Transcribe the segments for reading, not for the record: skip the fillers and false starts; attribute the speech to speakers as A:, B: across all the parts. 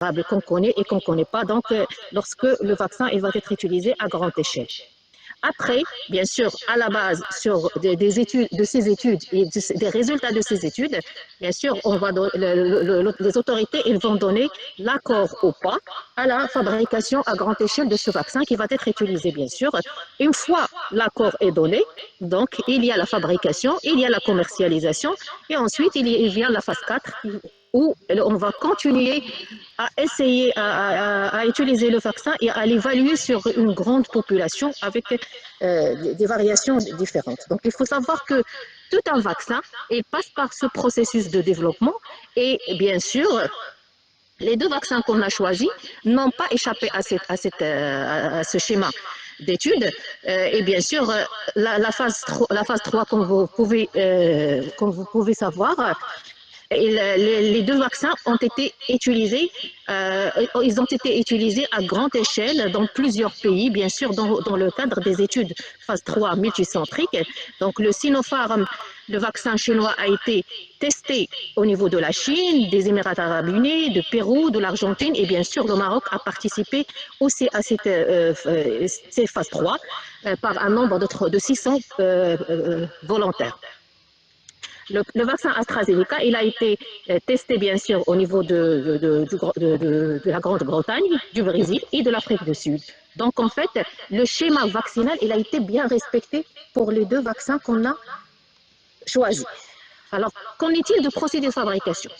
A: qu'on connaît et qu'on ne connaît pas, donc lorsque le vaccin il va être utilisé à grande échelle. Après, bien sûr, à la base, sur des études, de ces études et des résultats de ces études, bien sûr, les autorités ils vont donner l'accord ou pas à la fabrication à grande échelle de ce vaccin qui va être utilisé, bien sûr. Une fois l'accord est donné, donc il y a la fabrication, il y a la commercialisation, et ensuite il vient la phase 4 où on va continuer à essayer à utiliser le vaccin et à l'évaluer sur une grande population avec des variations différentes. Donc il faut savoir que tout un vaccin il passe par ce processus de développement et bien sûr les deux vaccins qu'on a choisis n'ont pas échappé à ce schéma d'études. Et bien sûr, la phase 3, comme vous pouvez savoir, les deux vaccins ont été utilisés, ils ont été utilisés à grande échelle dans plusieurs pays, bien sûr, dans le cadre des études phase 3 multicentriques. Donc, le Sinopharm, le vaccin chinois, a été testé au niveau de la Chine, des Émirats arabes unis, de Pérou, de l'Argentine, et bien sûr, le Maroc a participé aussi à ces phases 3 par un nombre de 600 volontaires. Le vaccin AstraZeneca, il a été testé bien sûr au niveau de la Grande-Bretagne, du Brésil et de l'Afrique du Sud. Donc en fait, le schéma vaccinal, il a été bien respecté pour les deux vaccins qu'on a choisis. Alors, qu'en est-il de procédé de fabrication?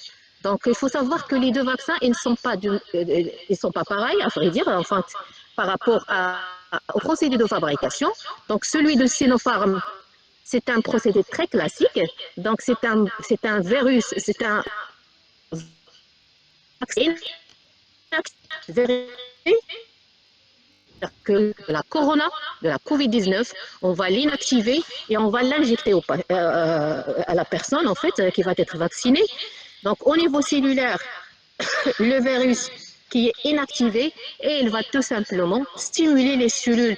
A: Donc il faut savoir que les deux vaccins, ils ne sont pas pareils, à vrai dire, enfin, par rapport au procédé de fabrication. Donc celui de Sinopharm, c'est un procédé très classique. Donc, c'est un virus, c'est un vaccin vérifié que la corona, de la COVID-19, on va l'inactiver et on va l'injecter à la personne, en fait, qui va être vaccinée. Donc, au niveau cellulaire, le virus qui est inactivé et il va tout simplement stimuler les cellules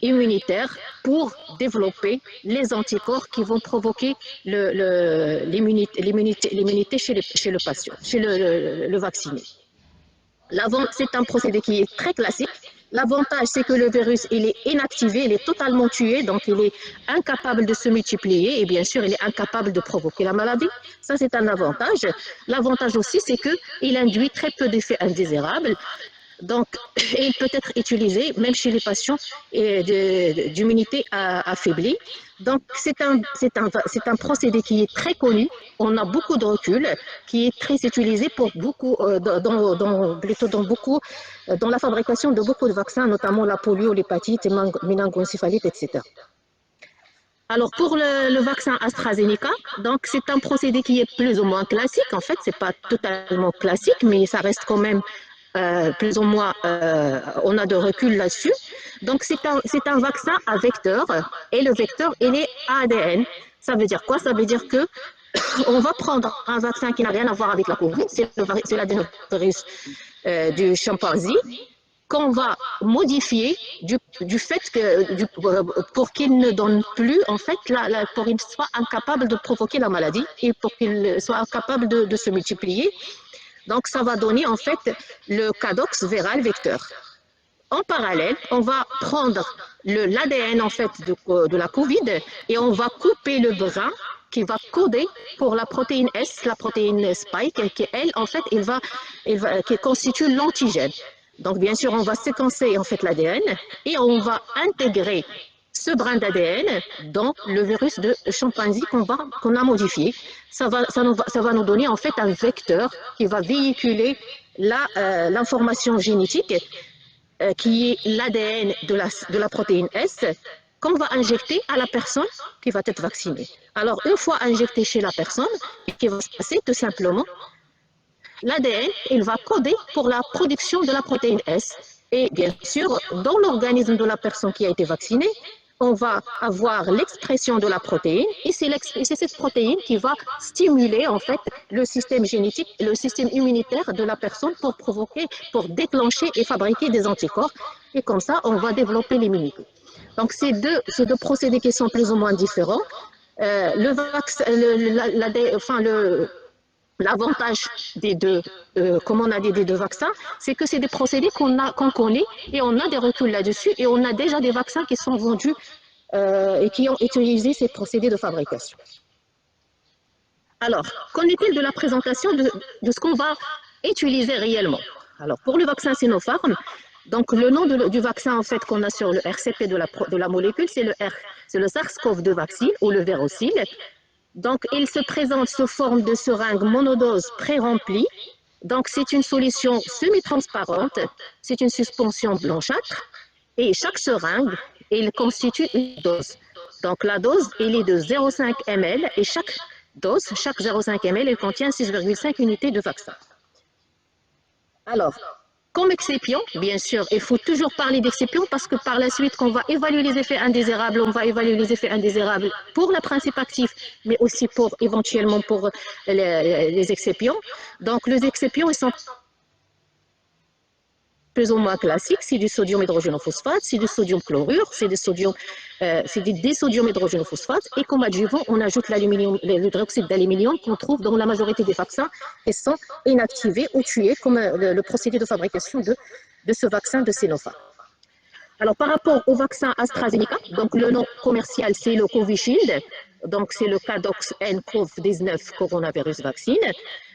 A: immunitaires pour développer les anticorps qui vont provoquer l'immunité chez le patient, chez le vacciné. C'est un procédé qui est très classique. L'avantage, c'est que le virus, il est inactivé, il est totalement tué, donc il est incapable de se multiplier et bien sûr, il est incapable de provoquer la maladie. Ça, c'est un avantage. L'avantage aussi, c'est qu'il induit très peu d'effets indésirables. Donc, il peut être utilisé même chez les patients d'immunité affaiblie. Donc, c'est un procédé qui est très connu. On a beaucoup de recul, qui est très utilisé pour beaucoup, dans la fabrication de beaucoup de vaccins, notamment la polio, l'hépatite, méningoencéphalite, etc. Alors pour le vaccin AstraZeneca, donc c'est un procédé qui est plus ou moins classique. En fait, c'est pas totalement classique, mais ça reste quand même plus ou moins, on a de recul là-dessus. Donc c'est un vaccin à vecteur et le vecteur il est ADN. Ça veut dire quoi? Ça veut dire que on va prendre un vaccin qui n'a rien à voir avec la COVID, c'est l'adénovirus du chimpanzé, qu'on va modifier du fait que pour qu'il ne donne plus, en fait, pour qu'il soit incapable de provoquer la maladie et pour qu'il soit incapable de se multiplier. Donc, ça va donner en fait le cadox viral vecteur. En parallèle, on va prendre l'ADN en fait de la COVID et on va couper le brin qui va coder pour la protéine S, la protéine spike, qui elle en fait, qui constitue l'antigène. Donc bien sûr, on va séquencer en fait l'ADN et on va intégrer ce brin d'ADN dans le virus de chimpanzé qu'on a modifié. Ça va nous donner en fait un vecteur qui va véhiculer l'information génétique qui est l'ADN de la protéine S qu'on va injecter à la personne qui va être vaccinée. Alors, une fois injecté chez la personne, ce qui va se passer tout simplement, l'ADN, il va coder pour la production de la protéine S. Et bien sûr, dans l'organisme de la personne qui a été vaccinée, on va avoir l'expression de la protéine et c'est cette protéine qui va stimuler en fait le système génétique, le système immunitaire de la personne pour déclencher et fabriquer des anticorps. Et comme ça, on va développer l'immunité. Donc, ces deux procédés qui sont plus ou moins différents. L'avantage des deux, comme on a dit, des deux vaccins, c'est que c'est des procédés qu'on connaît et on a des reculs là-dessus et on a déjà des vaccins qui sont vendus et qui ont utilisé ces procédés de fabrication. Alors, qu'en est-il de la présentation de ce qu'on va utiliser réellement? Alors, pour le vaccin Sinopharm, donc le nom du vaccin en fait qu'on a sur le RCP de la molécule, c'est le SARS-CoV-2 vaccine ou le vérocil. Donc, il se présente sous forme de seringue monodose pré-remplie. Donc, c'est une solution semi-transparente, c'est une suspension blanchâtre et chaque seringue, il constitue une dose. Donc, la dose, elle est de 0,5 ml et chaque dose, chaque 0,5 ml, elle contient 6,5 unités de vaccin. Alors, comme excipient, bien sûr, il faut toujours parler d'excipient parce que par la suite, quand on va évaluer les effets indésirables, on va évaluer les effets indésirables pour le principe actif, mais aussi pour éventuellement pour les excipients. Donc, les excipients, ils sont plus ou moins classiques, c'est du sodium hydrogénophosphate, c'est du sodium chlorure, c'est des disodium hydrogénophosphate, et comme adjuvant, on ajoute l'hydroxyde d'aluminium qu'on trouve dans la majorité des vaccins qui sont inactivés ou tués, comme le procédé de fabrication de ce vaccin de Sinopharm. Alors, par rapport au vaccin AstraZeneca, donc le nom commercial, c'est le Covishield, donc c'est le Cadox-N-CoV-19 coronavirus vaccine.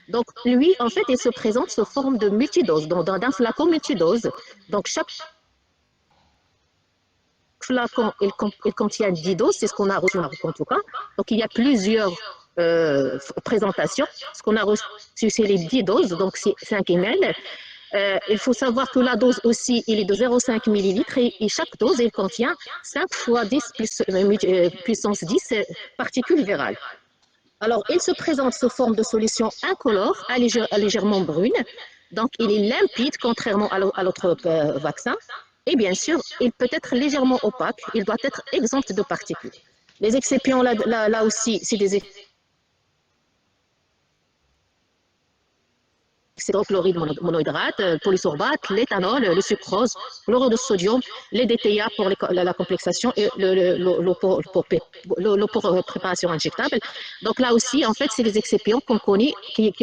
A: Donc, lui, en fait, il se présente sous forme de multidose, donc d'un flacon multidose. Donc, chaque flacon, il contient 10 doses, c'est ce qu'on a reçu en tout cas. Donc, il y a plusieurs présentations. Ce qu'on a reçu, c'est les 10 doses, donc c'est 5 ml. Il faut savoir que la dose aussi, il est de 0,5 ml et chaque dose, elle contient 5 fois 10 puissance 10 particules virales. Alors, il se présente sous forme de solution incolore, légèrement brune. Donc, il est limpide, contrairement à l'autre vaccin. Et bien sûr, il peut être légèrement opaque. Il doit être exempt de particules. Les excipients, là aussi, c'est des hydrochloride monohydrate, polysorbate, l'éthanol, le sucrose, chlorure de sodium, les DTA pour la complexation et l'eau pour préparation injectable. Donc là aussi, en fait, c'est des excipients qu'on connaît,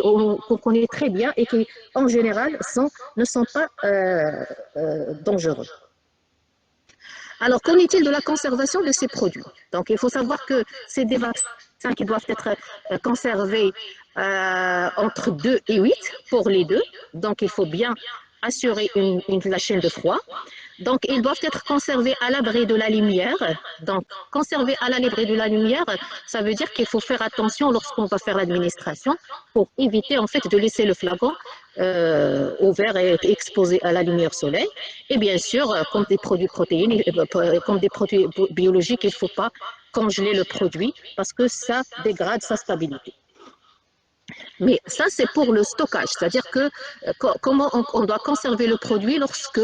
A: qu'on connaît très bien et qui, en général, ne sont pas dangereux. Alors, qu'en est-il de la conservation de ces produits? Donc, il faut savoir que c'est des vaccins qui doivent être conservés entre 2 et 8 pour les deux. Donc, il faut bien assurer la chaîne de froid. Donc, ils doivent être conservés à l'abri de la lumière. Donc, conservés à l'abri de la lumière, ça veut dire qu'il faut faire attention lorsqu'on va faire l'administration pour éviter en fait de laisser le flacon ouvert et exposé à la lumière soleil. Et bien sûr, comme des produits protéines, comme des produits biologiques, il ne faut pas congeler le produit parce que ça dégrade sa stabilité. Mais ça, c'est pour le stockage, c'est-à-dire que comment on doit conserver le produit lorsque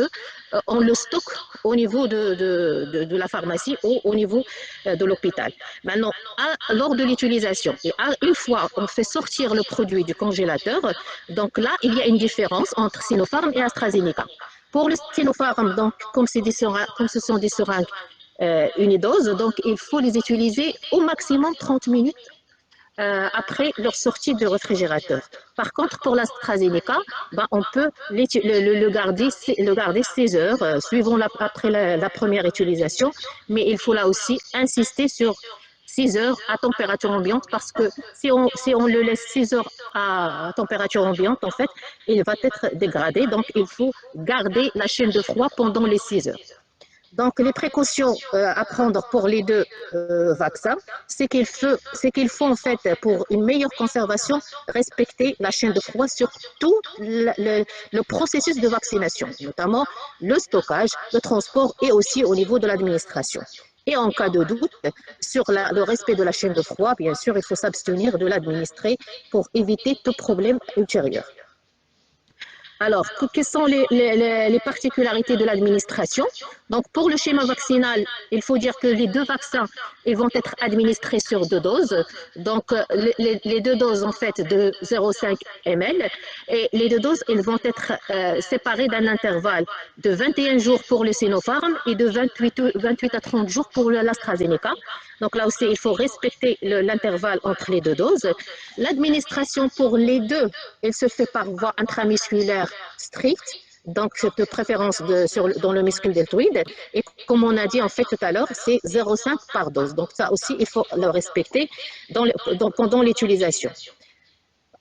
A: on le stocke au niveau de la pharmacie ou au niveau de l'hôpital. Maintenant, lors de l'utilisation, et une fois on fait sortir le produit du congélateur, donc là, il y a une différence entre Sinopharm et AstraZeneca. Pour le Sinopharm, donc, comme ce sont des seringues unidoses, donc il faut les utiliser au maximum 30 minutes après leur sortie de réfrigérateur. Par contre, pour l'AstraZeneca, on peut le garder 16 heures, suivant après la première utilisation, mais il faut là aussi insister sur 6 heures à température ambiante parce que si on le laisse 6 heures à température ambiante, en fait, il va être dégradé. Donc, il faut garder la chaîne de froid pendant les 6 heures. Donc, les précautions à prendre pour les deux vaccins, c'est qu'il faut en fait, pour une meilleure conservation, respecter la chaîne de froid sur tout le processus de vaccination, notamment le stockage, le transport et aussi au niveau de l'administration. Et en cas de doute sur le respect de la chaîne de froid, bien sûr, il faut s'abstenir de l'administrer pour éviter tout problème ultérieur. Alors, quelles sont les particularités de l'administration? Donc, pour le schéma vaccinal, il faut dire que les deux vaccins ils vont être administrés sur deux doses. Donc, les deux doses, en fait, de 0,5 ml. Et les deux doses, elles vont être séparées d'un intervalle de 21 jours pour le Sinopharm et de 28 à 30 jours pour l'AstraZeneca. Donc, là aussi, il faut respecter l'intervalle entre les deux doses. L'administration pour les deux, elle se fait par voie intramusculaire stricte, donc de préférence dans le muscle deltoïde. Et comme on a dit en fait tout à l'heure, c'est 0,5 par dose. Donc ça aussi, il faut le respecter pendant l'utilisation.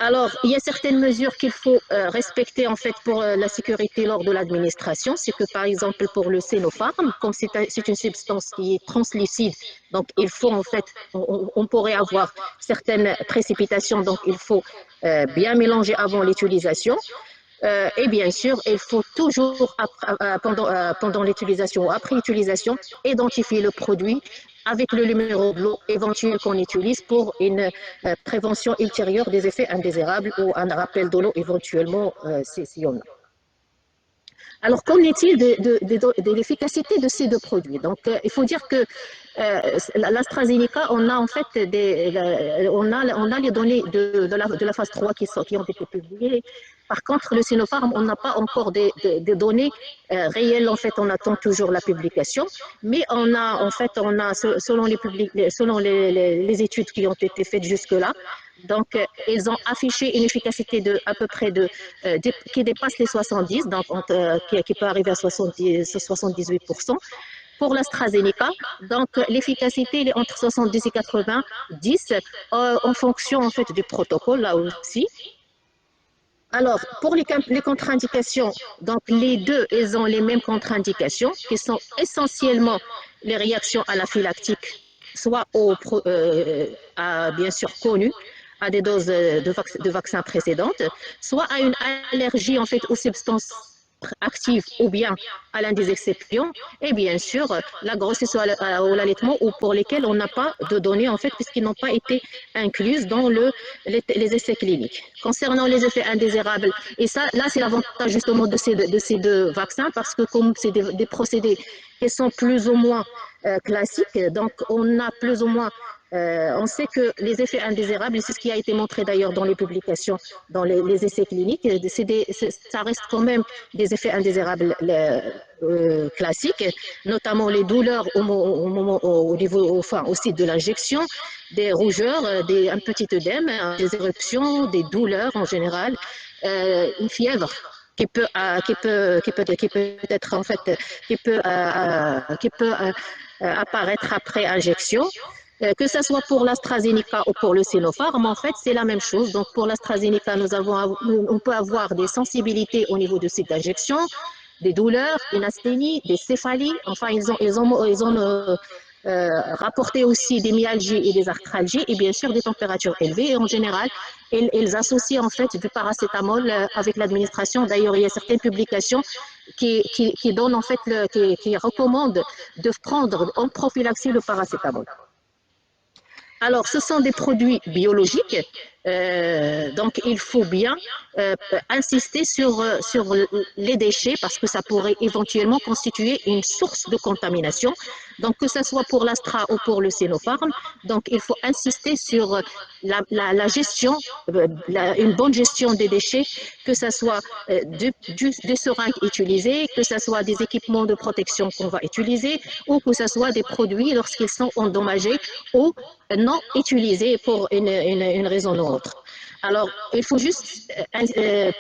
A: Alors, il y a certaines mesures qu'il faut respecter en fait pour la sécurité lors de l'administration. C'est que par exemple pour le Sinopharm, comme c'est une substance qui est translucide, donc il faut en fait, on pourrait avoir certaines précipitations, donc il faut bien mélanger avant l'utilisation. Et bien sûr, il faut toujours, pendant l'utilisation ou après l'utilisation, identifier le produit avec le numéro de l'eau éventuel qu'on utilise pour une prévention ultérieure des effets indésirables ou un rappel de l'eau éventuellement si on a. Alors, qu'en est-il de l'efficacité de ces deux produits? Donc, il faut dire que l'AstraZeneca, on a en fait on a les données de la phase 3 qui ont été publiées. Par contre, le Sinopharm, on n'a pas encore des données réelles. En fait, on attend toujours la publication. Mais on a, en fait, selon les études qui ont été faites jusque-là, donc, ils ont affiché une efficacité à peu près qui dépasse les 70, donc qui peut arriver à 78%. Pour l'AstraZeneca, donc l'efficacité est entre 70 et 90 en fonction en fait du protocole là aussi. Alors, pour les contre-indications, donc les deux, ils ont les mêmes contre-indications qui sont essentiellement les réactions anaphylactiques, soit bien sûr connues, à des doses de vaccins précédentes, soit à une allergie en fait aux substances actives ou bien à l'un des exceptions, et bien sûr la grossesse ou l'allaitement ou pour lesquels on n'a pas de données en fait puisqu'ils n'ont pas été incluses dans les essais cliniques. Concernant les effets indésirables, et ça là c'est l'avantage justement de ces deux vaccins parce que comme c'est des procédés qui sont plus ou moins classiques, donc on a plus ou moins on sait que les effets indésirables, et c'est ce qui a été montré d'ailleurs dans les publications, dans les essais cliniques, ça reste quand même des effets indésirables classiques, notamment les douleurs au niveau, enfin, au site de l'injection, des rougeurs, un petit œdème, des éruptions, des douleurs en général, une fièvre qui peut être en fait qui peut apparaître après injection. Que ce soit pour l'AstraZeneca ou pour le Sinopharm, en fait, c'est la même chose. Donc, pour l'AstraZeneca, on peut avoir des sensibilités au niveau de cette injection, des douleurs, une asthénie, des céphalies. Enfin, ils ont aussi des myalgies et des arthralgies et bien sûr des températures élevées. Et en général, ils associent en fait du paracétamol avec l'administration. D'ailleurs, il y a certaines publications qui donnent en fait, qui recommandent de prendre en prophylaxie le paracétamol. Alors, ce sont des produits biologiques, donc il faut bien insister sur les déchets parce que ça pourrait éventuellement constituer une source de contamination. Donc, que ce soit pour l'Astra ou pour le Sinopharm, donc il faut insister sur la gestion, une bonne gestion des déchets, que ce soit des seringues utilisées, que ce soit des équipements de protection qu'on va utiliser ou que ce soit des produits lorsqu'ils sont endommagés ou non utilisés pour une raison ou autre. Alors, il faut juste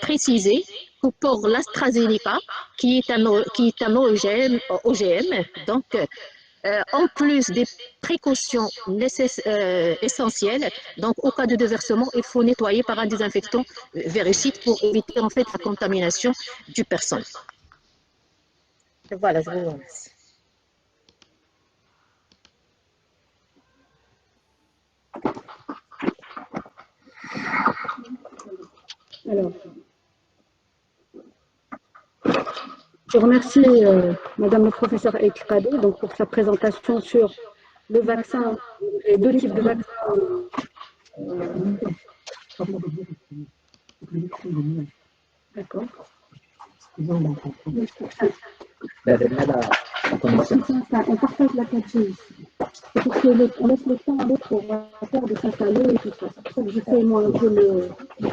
A: préciser que pour l'AstraZeneca, qui est un OGM, donc en plus des précautions essentielles, donc au cas de déversement, il faut nettoyer par un désinfectant virucide pour éviter en fait la contamination du personnel. Voilà, je vous remercie.
B: Alors, je remercie Madame le professeur Ekradé donc pour sa présentation sur le vaccin, les deux types de vaccins. D'accord. On partage la cantine ici. C'est parce qu'on laisse le temps à l'autre orateur de s'installer et tout ça. C'est pour ça que je fais moi un peu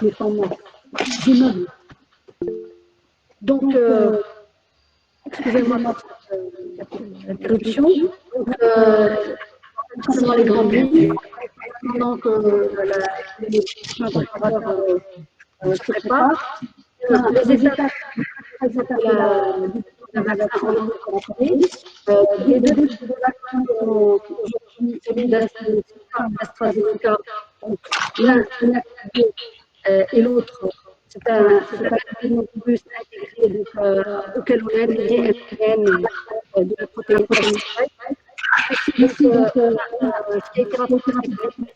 B: le temps mort. Je meuble. Donc, excusez-moi pour l'interruption. Donc, concernant les grandes lignes, pendant que les prochains orateurs se préparent, les étapes de la vaccin les deux types de vaccins aujourd'hui, celui d'AstraZeneca, l'un et l'autre, c'est un virus intégré auquel on a intégré un de la protéine donc, ce qui a été rapporté,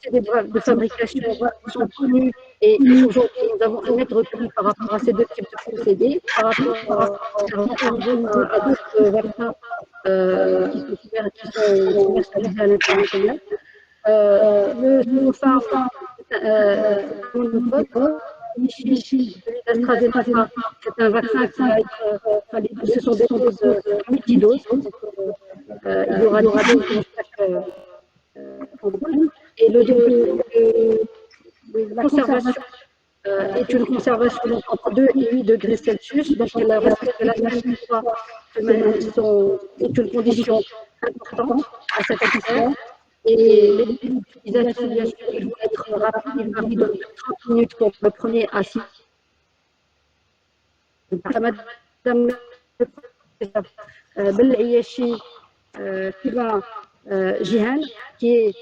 B: c'est des brèves de fabrication qui sont connus et aujourd'hui nous avons un net recul par rapport à ces deux types de procédés, par rapport à d'autres vaccins qui sont commercialisés à l'international. Le Sinopharm, celui d'AstraZeneca, c'est un vaccin qui va être, ce sont des doses multidoses. Il y aura des doses et la conservation est une conservation entre 2 et 8 degrés Celsius, donc le respect de la température est une condition importante à cette affaire. Et les utilisations vont être rapides, il varie de 30 minutes pour le premier à 6. Madame Belayashi Jihan, qui est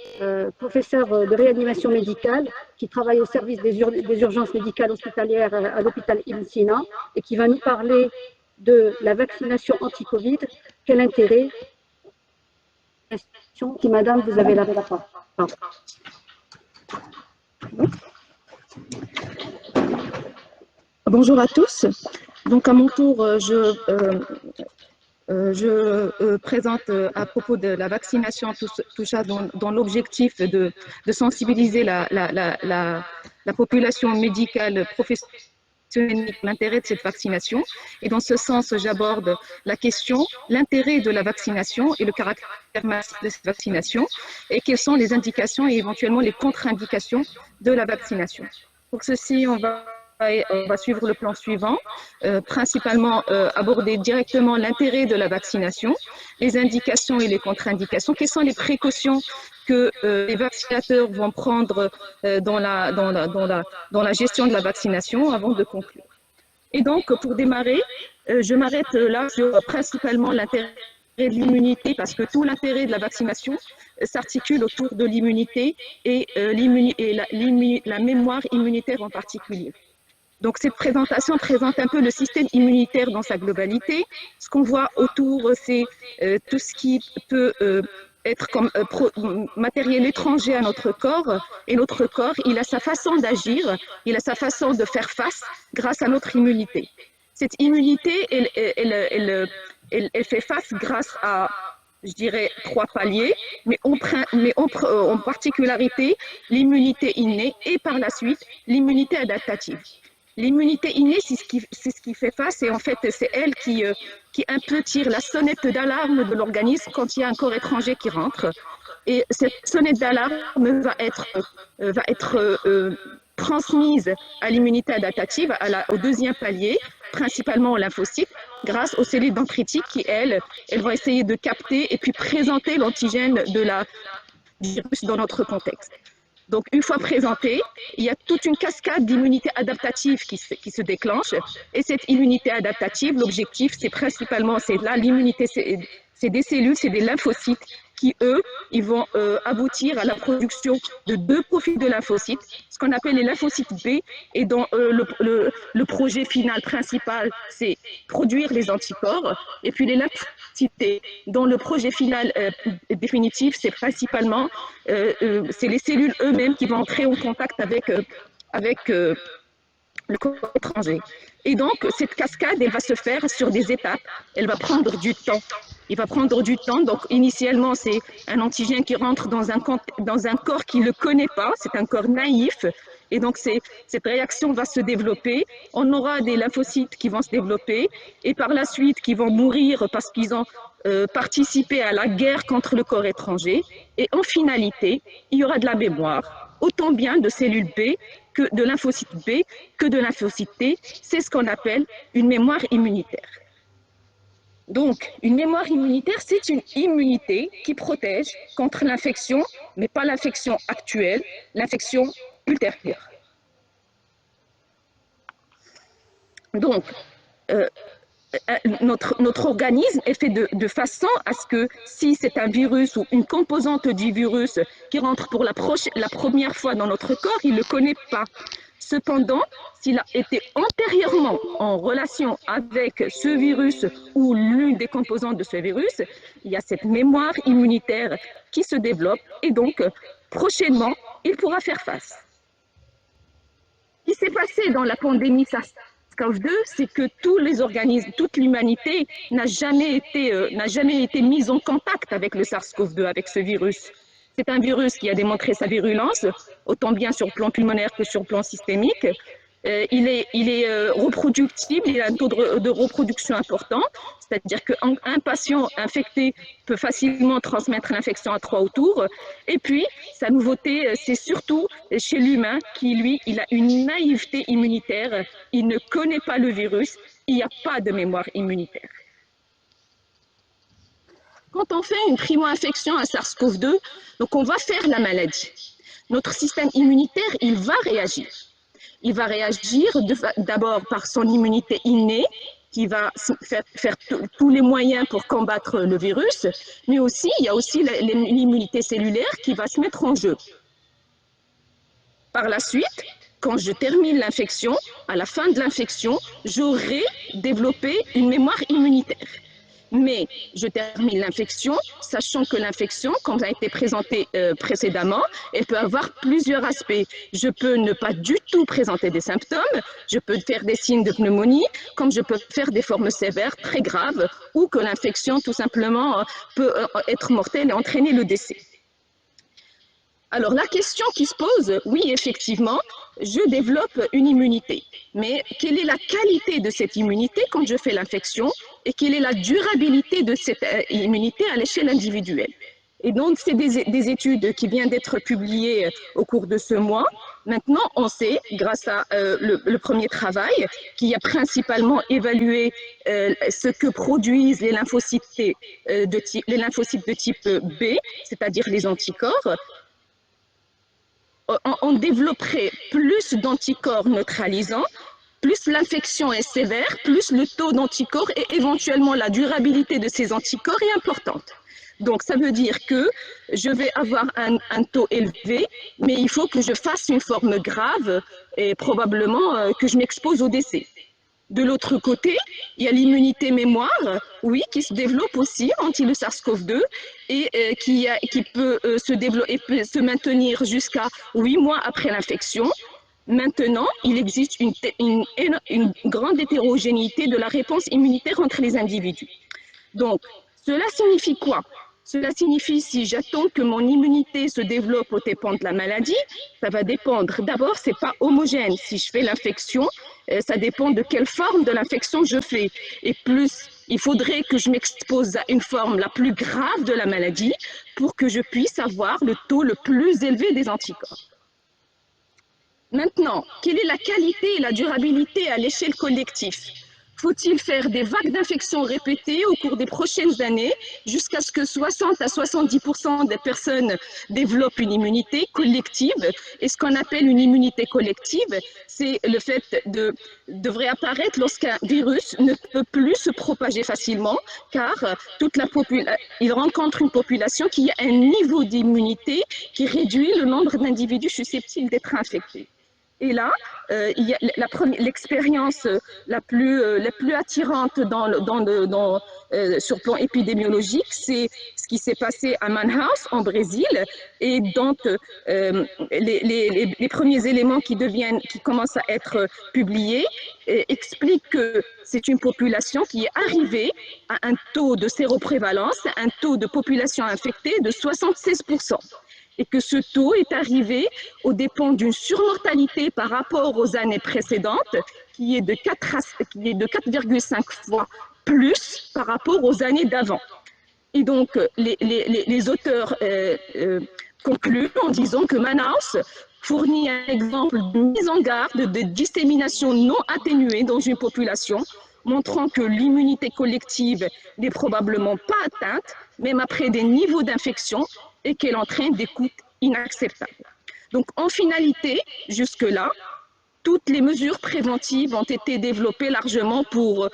B: professeur de réanimation médicale, qui travaille au service des urgences médicales hospitalières à l'hôpital Ibn Sina, et qui va nous parler de la vaccination anti-Covid. Quel intérêt? Si madame, vous avez la parole.
A: Bonjour à tous. Donc à mon tour, je présente à propos de la vaccination tout ça dans l'objectif de sensibiliser la population médicale professionnelle l'intérêt de cette vaccination. Et dans ce sens, j'aborde la question, l'intérêt de la vaccination et le caractère massif de cette vaccination et quelles sont les indications et éventuellement les contre-indications de la vaccination. Pour ceci, on va suivre le plan suivant, principalement aborder directement l'intérêt de la vaccination, les indications et les contre-indications, quelles sont les précautions que les vaccinateurs vont prendre dans la gestion de la vaccination avant de conclure. Et donc, pour démarrer, je m'arrête là sur principalement l'intérêt de l'immunité, parce que tout l'intérêt de la vaccination s'articule autour de l'immunité et la mémoire immunitaire en particulier. Donc, cette présentation présente un peu le système immunitaire dans sa globalité. Ce qu'on voit autour, c'est tout ce qui peut être comme matériel étranger à notre corps. Et notre corps, il a sa façon d'agir, il a sa façon de faire face grâce à notre immunité. Cette immunité, elle fait face grâce à, je dirais, 3 paliers, mais en particularité, l'immunité innée et par la suite, l'immunité adaptative. L'immunité innée, c'est ce qui fait face, et en fait, c'est elle qui un peu tire la sonnette d'alarme de l'organisme quand il y a un corps étranger qui rentre. Et cette sonnette d'alarme va être transmise à l'immunité adaptative, au deuxième palier, principalement aux lymphocytes, grâce aux cellules dendritiques qui, elles vont essayer de capter et puis présenter l'antigène du virus dans notre contexte. Donc, une fois présenté, il y a toute une cascade d'immunité adaptative qui se déclenche. Et cette immunité adaptative, l'objectif, c'est principalement, l'immunité, c'est des cellules, c'est des lymphocytes qui, eux, ils vont aboutir à la production de 2 profils de lymphocytes, ce qu'on appelle les lymphocytes B. Et dans le projet final principal, c'est produire les anticorps. Et puis les lymphocytes T, dans le projet final définitif, c'est principalement c'est les cellules eux-mêmes qui vont entrer en contact avec le corps étranger. Et donc, cette cascade, elle va se faire sur des étapes. Elle va prendre du temps. Il va prendre du temps. Donc, initialement, c'est un antigène qui rentre dans un corps qui ne le connaît pas. C'est un corps naïf. Et donc, cette réaction va se développer. On aura des lymphocytes qui vont se développer et par la suite qui vont mourir parce qu'ils ont participé à la guerre contre le corps étranger. Et en finalité, il y aura de la mémoire, autant bien de cellules B que de lymphocytes B que de lymphocytes T. C'est ce qu'on appelle une mémoire immunitaire. Donc, une mémoire immunitaire, c'est une immunité qui protège contre l'infection, mais pas l'infection actuelle, l'infection ultérieure. Donc, notre organisme est fait de façon à ce que si c'est un virus ou une composante du virus qui rentre pour la première fois dans notre corps, il ne le connaît pas. Cependant, s'il a été antérieurement en relation avec ce virus ou l'une des composantes de ce virus, il y a cette mémoire immunitaire qui se développe et donc prochainement, il pourra faire face. Ce qui s'est passé dans la pandémie SARS-CoV-2, c'est que tous les organismes, toute l'humanité n'a jamais été mise en contact avec le SARS-CoV-2, avec ce virus. C'est un virus qui a démontré sa virulence, autant bien sur le plan pulmonaire que sur le plan systémique. Il est reproductible, il a un taux de reproduction important, c'est-à-dire qu'un patient infecté peut facilement transmettre l'infection à 3 autour. Et puis, sa nouveauté, c'est surtout chez l'humain qui, lui, il a une naïveté immunitaire, il ne connaît pas le virus, il n'y a pas de mémoire immunitaire. Quand on fait une primo-infection à SARS-CoV-2, donc on va faire la maladie. Notre système immunitaire, il va réagir. Il va réagir d'abord par son immunité innée, qui va faire tous les moyens pour combattre le virus, mais aussi, il y a aussi l'immunité cellulaire qui va se mettre en jeu. Par la suite, quand je termine l'infection, à la fin de l'infection, j'aurai développé une mémoire immunitaire. Mais je termine l'infection, sachant que l'infection, comme ça a été présenté précédemment, elle peut avoir plusieurs aspects. Je peux ne pas du tout présenter des symptômes, je peux faire des signes de pneumonie, comme je peux faire des formes sévères très graves, ou que l'infection tout simplement peut être mortelle et entraîner le décès. Alors la question qui se pose, oui effectivement, je développe une immunité, mais quelle est la qualité de cette immunité quand je fais l'infection et quelle est la durabilité de cette immunité à l'échelle individuelle? Et donc c'est des études qui viennent d'être publiées au cours de ce mois. Maintenant on sait, grâce à le premier travail, qui a principalement évalué ce que produisent les lymphocytes de type B, c'est-à-dire les anticorps, on développerait plus d'anticorps neutralisants, plus l'infection est sévère, plus le taux d'anticorps et éventuellement la durabilité de ces anticorps est importante. Donc, ça veut dire que je vais avoir un taux élevé, mais il faut que je fasse une forme grave et probablement que je m'expose au décès. De l'autre côté, il y a l'immunité mémoire, oui, qui se développe aussi anti le SARS-CoV-2 et qui peut se développer, peut se maintenir jusqu'à 8 mois après l'infection. Maintenant, il existe une grande hétérogénéité de la réponse immunitaire entre les individus. Donc, cela signifie quoi? Cela signifie si j'attends que mon immunité se développe aux dépens de la maladie, ça va dépendre. D'abord, ce n'est pas homogène. Si je fais l'infection, ça dépend de quelle forme de l'infection je fais. Et plus, il faudrait que je m'expose à une forme la plus grave de la maladie pour que je puisse avoir le taux le plus élevé des anticorps. Maintenant, quelle est la qualité et la durabilité à l'échelle collective? Faut-il faire des vagues d'infections répétées au cours des prochaines années jusqu'à ce que 60 à 70% des personnes développent une immunité collective? Et ce qu'on appelle une immunité collective, c'est le fait devrait apparaître lorsqu'un virus ne peut plus se propager facilement, car il rencontre une population qui a un niveau d'immunité qui réduit le nombre d'individus susceptibles d'être infectés. Et là, l'expérience la plus attirante sur le plan épidémiologique, c'est ce qui s'est passé à Manaus, en Brésil, et dont les premiers éléments qui commencent à être publiés expliquent que c'est une population qui est arrivée à un taux de séroprévalence, un taux de population infectée de 76%.
C: et que ce taux est arrivé aux dépens d'une surmortalité par rapport aux années précédentes qui est de 4,5 fois plus par rapport aux années d'avant. Et donc, les auteurs concluent en disant que Manaus fournit un exemple de mise en garde de dissémination non atténuée dans une population, montrant que l'immunité collective n'est probablement pas atteinte, même après des niveaux d'infection, et qu'elle entraîne des coûts inacceptables. Donc, en finalité, jusque-là, toutes les mesures préventives ont été développées largement pour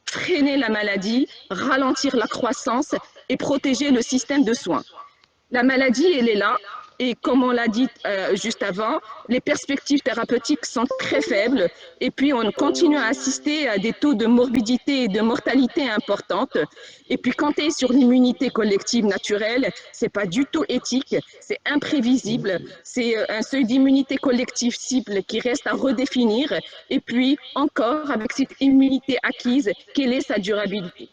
C: freiner la maladie, ralentir la croissance et protéger le système de soins. La maladie, elle est là, et comme on l'a dit juste avant, les perspectives thérapeutiques sont très faibles, et puis on continue à assister à des taux de morbidité et de mortalité importantes. Et puis compter sur l'immunité collective naturelle, c'est pas du tout éthique, c'est imprévisible, c'est un seuil d'immunité collective cible qui reste à redéfinir, et puis encore avec cette immunité acquise, quelle est sa durabilité?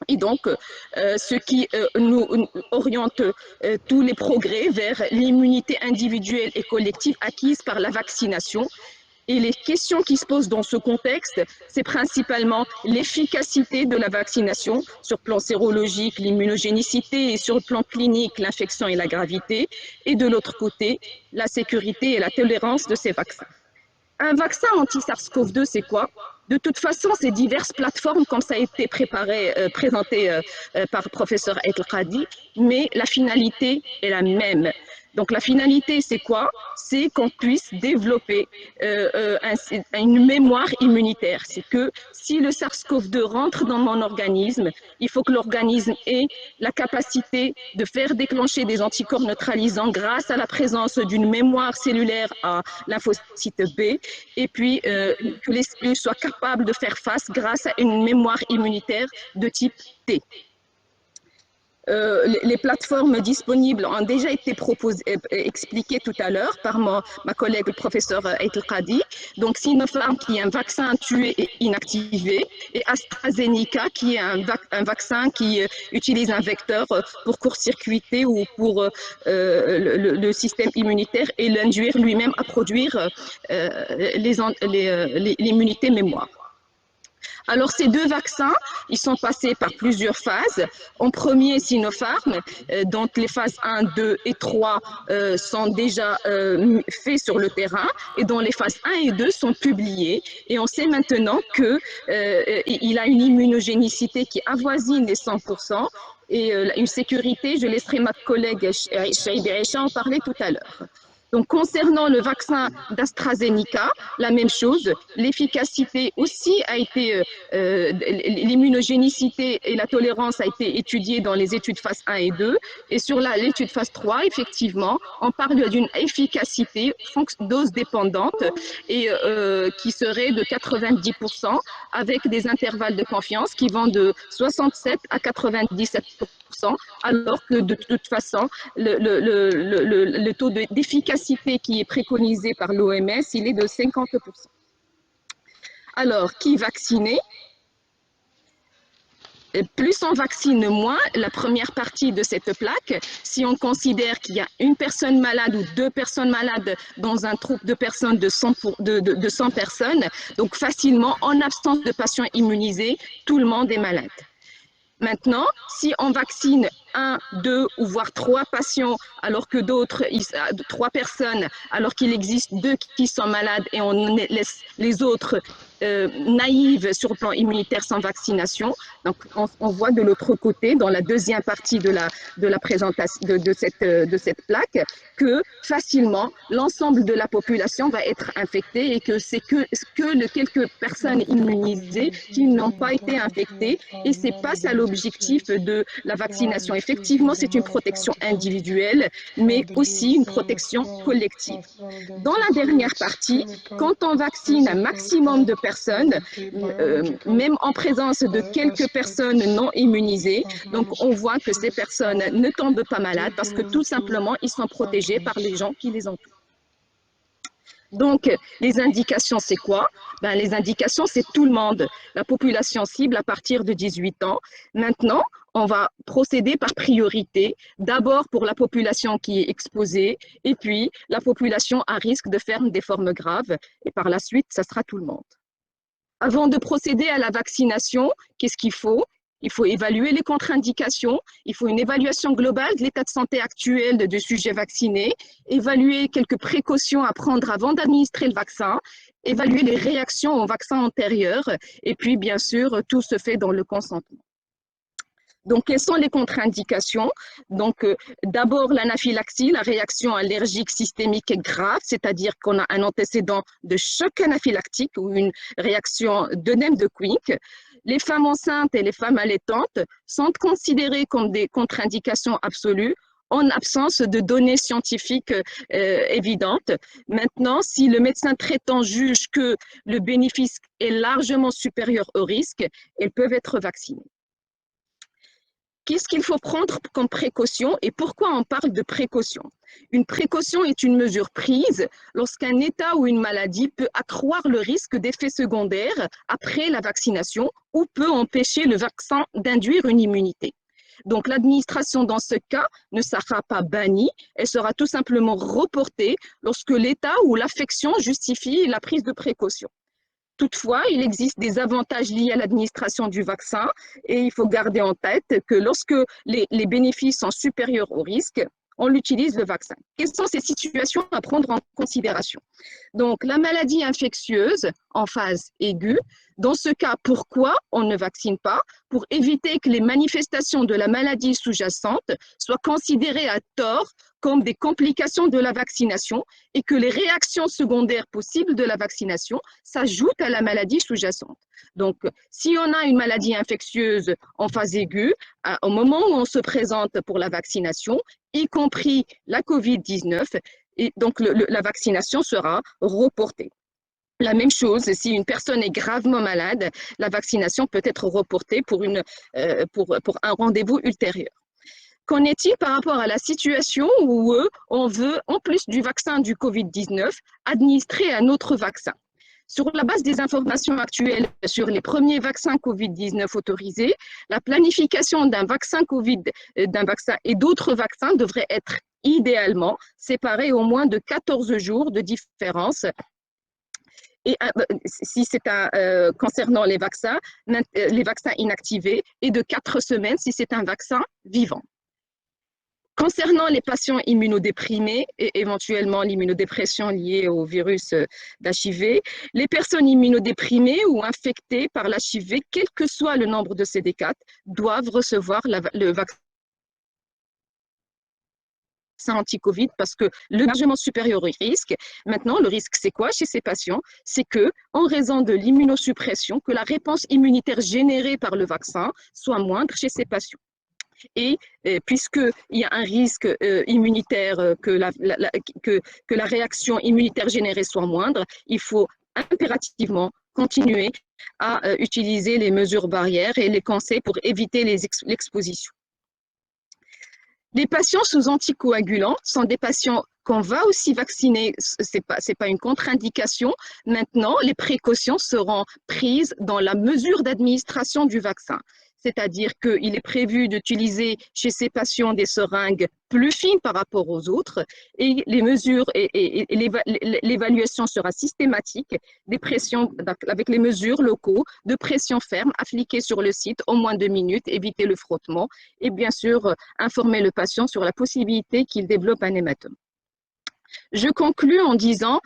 C: Et donc, ce qui nous oriente tous les progrès vers l'immunité individuelle et collective acquise par la vaccination. Et les questions qui se posent dans ce contexte, c'est principalement l'efficacité de la vaccination sur le plan sérologique, l'immunogénicité, et sur le plan clinique, l'infection et la gravité. Et de l'autre côté, la sécurité et la tolérance de ces vaccins. Un vaccin anti-SARS-CoV-2, c'est quoi? De toute façon, c'est diverses plateformes, comme ça a été présenté par le professeur El Khadi, mais la finalité est la même. Donc la finalité, c'est quoi? C'est qu'on puisse développer une mémoire immunitaire. C'est que si le SARS-CoV-2 rentre dans mon organisme, il faut que l'organisme ait la capacité de faire déclencher des anticorps neutralisants grâce à la présence d'une mémoire cellulaire à lymphocyte B, et puis que les cellules soient capables de faire face grâce à une mémoire immunitaire de type T. Les plateformes disponibles ont déjà été expliquées tout à l'heure par ma collègue le professeur El Khadi. Donc Sinopharm qui est un vaccin tué et inactivé, et AstraZeneca qui est un vaccin qui utilise un vecteur pour court-circuiter ou pour le système immunitaire et l'induire lui-même à produire l'immunité mémoire. Alors, ces deux vaccins, ils sont passés par plusieurs phases. En premier, Sinopharm, donc les phases 1, 2 et 3 sont déjà faits sur le terrain, et dont les phases 1 et 2 sont publiées. Et on sait maintenant qu'il a une immunogénicité qui avoisine les 100%, et une sécurité, je laisserai ma collègue Shaïd Aïcha en parler tout à l'heure. Donc, concernant le vaccin d'AstraZeneca, la même chose, l'efficacité aussi a été, l'immunogénicité et la tolérance a été étudiée dans les études phase 1 et 2, et sur l'étude phase 3, effectivement, on parle d'une efficacité dose dépendante et qui serait de 90% avec des intervalles de confiance qui vont de 67 à 97%, alors que de toute façon, le taux d'efficacité qui est préconisé par l'OMS, il est de 50%. Alors, qui vacciner? Plus on vaccine, moins la première partie de cette plaque, si on considère qu'il y a une personne malade ou deux personnes malades dans un groupe de personnes de 100 personnes, donc facilement, en absence de patients immunisés, tout le monde est malade. Maintenant, si on vaccine 1, 2 ou voire 3 patients, alors que d'autres, 3 personnes, alors qu'il existe 2 qui sont malades, et on laisse les autres naïves sur le plan immunitaire sans vaccination. Donc, on voit de l'autre côté, dans la deuxième partie de la présentation de cette plaque, que facilement, l'ensemble de la population va être infectée, et que c'est que quelques personnes immunisées qui n'ont pas été infectées, et c'est pas ça l'objectif de la vaccination. Effectivement, c'est une protection individuelle, mais aussi une protection collective. Dans la dernière partie, quand on vaccine un maximum de personnes, même en présence de quelques personnes non immunisées, donc on voit que ces personnes ne tombent pas malades parce que tout simplement, ils sont protégés par les gens qui les entourent. Donc, les indications, c'est quoi? Ben, les indications, c'est tout le monde, la population cible à partir de 18 ans. Maintenant, on va procéder par priorité, d'abord pour la population qui est exposée, et puis la population à risque de faire des formes graves, et par la suite, ça sera tout le monde. Avant de procéder à la vaccination, qu'est-ce qu'il faut? Il faut évaluer les contre-indications, il faut une évaluation globale de l'état de santé actuel du sujet vacciné, évaluer quelques précautions à prendre avant d'administrer le vaccin, évaluer les réactions au vaccin antérieur, et puis bien sûr, tout se fait dans le consentement. Donc, quelles sont les contre-indications? Donc, d'abord, l'anaphylaxie, la réaction allergique systémique est grave, c'est-à-dire qu'on a un antécédent de choc anaphylactique ou une réaction d'œdème de Quick. Les femmes enceintes et les femmes allaitantes sont considérées comme des contre-indications absolues en absence de données scientifiques évidentes. Maintenant, si le médecin traitant juge que le bénéfice est largement supérieur au risque, elles peuvent être vaccinées. Qu'est-ce qu'il faut prendre comme précaution et pourquoi on parle de précaution? Une précaution est une mesure prise lorsqu'un état ou une maladie peut accroître le risque d'effets secondaires après la vaccination ou peut empêcher le vaccin d'induire une immunité. Donc l'administration dans ce cas ne sera pas bannie, elle sera tout simplement reportée lorsque l'état ou l'affection justifie la prise de précaution. Toutefois, il existe des avantages liés à l'administration du vaccin et il faut garder en tête que lorsque les bénéfices sont supérieurs aux risques, on utilise le vaccin. Quelles sont ces situations à prendre en considération? Donc, la maladie infectieuse en phase aiguë, dans ce cas, pourquoi on ne vaccine pas? Pour éviter que les manifestations de la maladie sous-jacente soient considérées à tort comme des complications de la vaccination et que les réactions secondaires possibles de la vaccination s'ajoutent à la maladie sous-jacente. Donc, si on a une maladie infectieuse en phase aiguë, au moment où on se présente pour la vaccination, y compris la COVID-19, et donc la vaccination sera reportée. La même chose, si une personne est gravement malade, la vaccination peut être reportée pour un rendez-vous ultérieur. Qu'en est-il par rapport à la situation où on veut, en plus du vaccin du COVID-19, administrer un autre vaccin? Sur la base des informations actuelles sur les premiers vaccins COVID-19 autorisés, la planification d'un vaccin et d'autres vaccins devrait être idéalement séparée au moins de 14 jours de différence. Et si c'est concernant les vaccins inactivés, et de 4 semaines si c'est un vaccin vivant. Concernant les patients immunodéprimés et éventuellement l'immunodépression liée au virus d'HIV, les personnes immunodéprimées ou infectées par l'HIV, quel que soit le nombre de CD4, doivent recevoir le vaccin anti-Covid parce que le largement supérieur au risque. Maintenant, le risque, c'est quoi chez ces patients? C'est que, en raison de l'immunosuppression, que la réponse immunitaire générée par le vaccin soit moindre chez ces patients. Et puisqu'il y a un risque immunitaire que la réaction immunitaire générée soit moindre, il faut impérativement continuer à utiliser les mesures barrières et les conseils pour éviter l'exposition. Les patients sous anticoagulants sont des patients qu'on va aussi vacciner, ce n'est pas une contre-indication. Maintenant, les précautions seront prises dans la mesure d'administration du vaccin. C'est-à-dire qu'il est prévu d'utiliser chez ces patients des seringues plus fines par rapport aux autres et les mesures et l'évaluation sera systématique des pressions avec les mesures locaux de pression ferme appliquées sur le site au moins 2 minutes, éviter le frottement et bien sûr informer le patient sur la possibilité qu'il développe un hématome. Je conclus en disant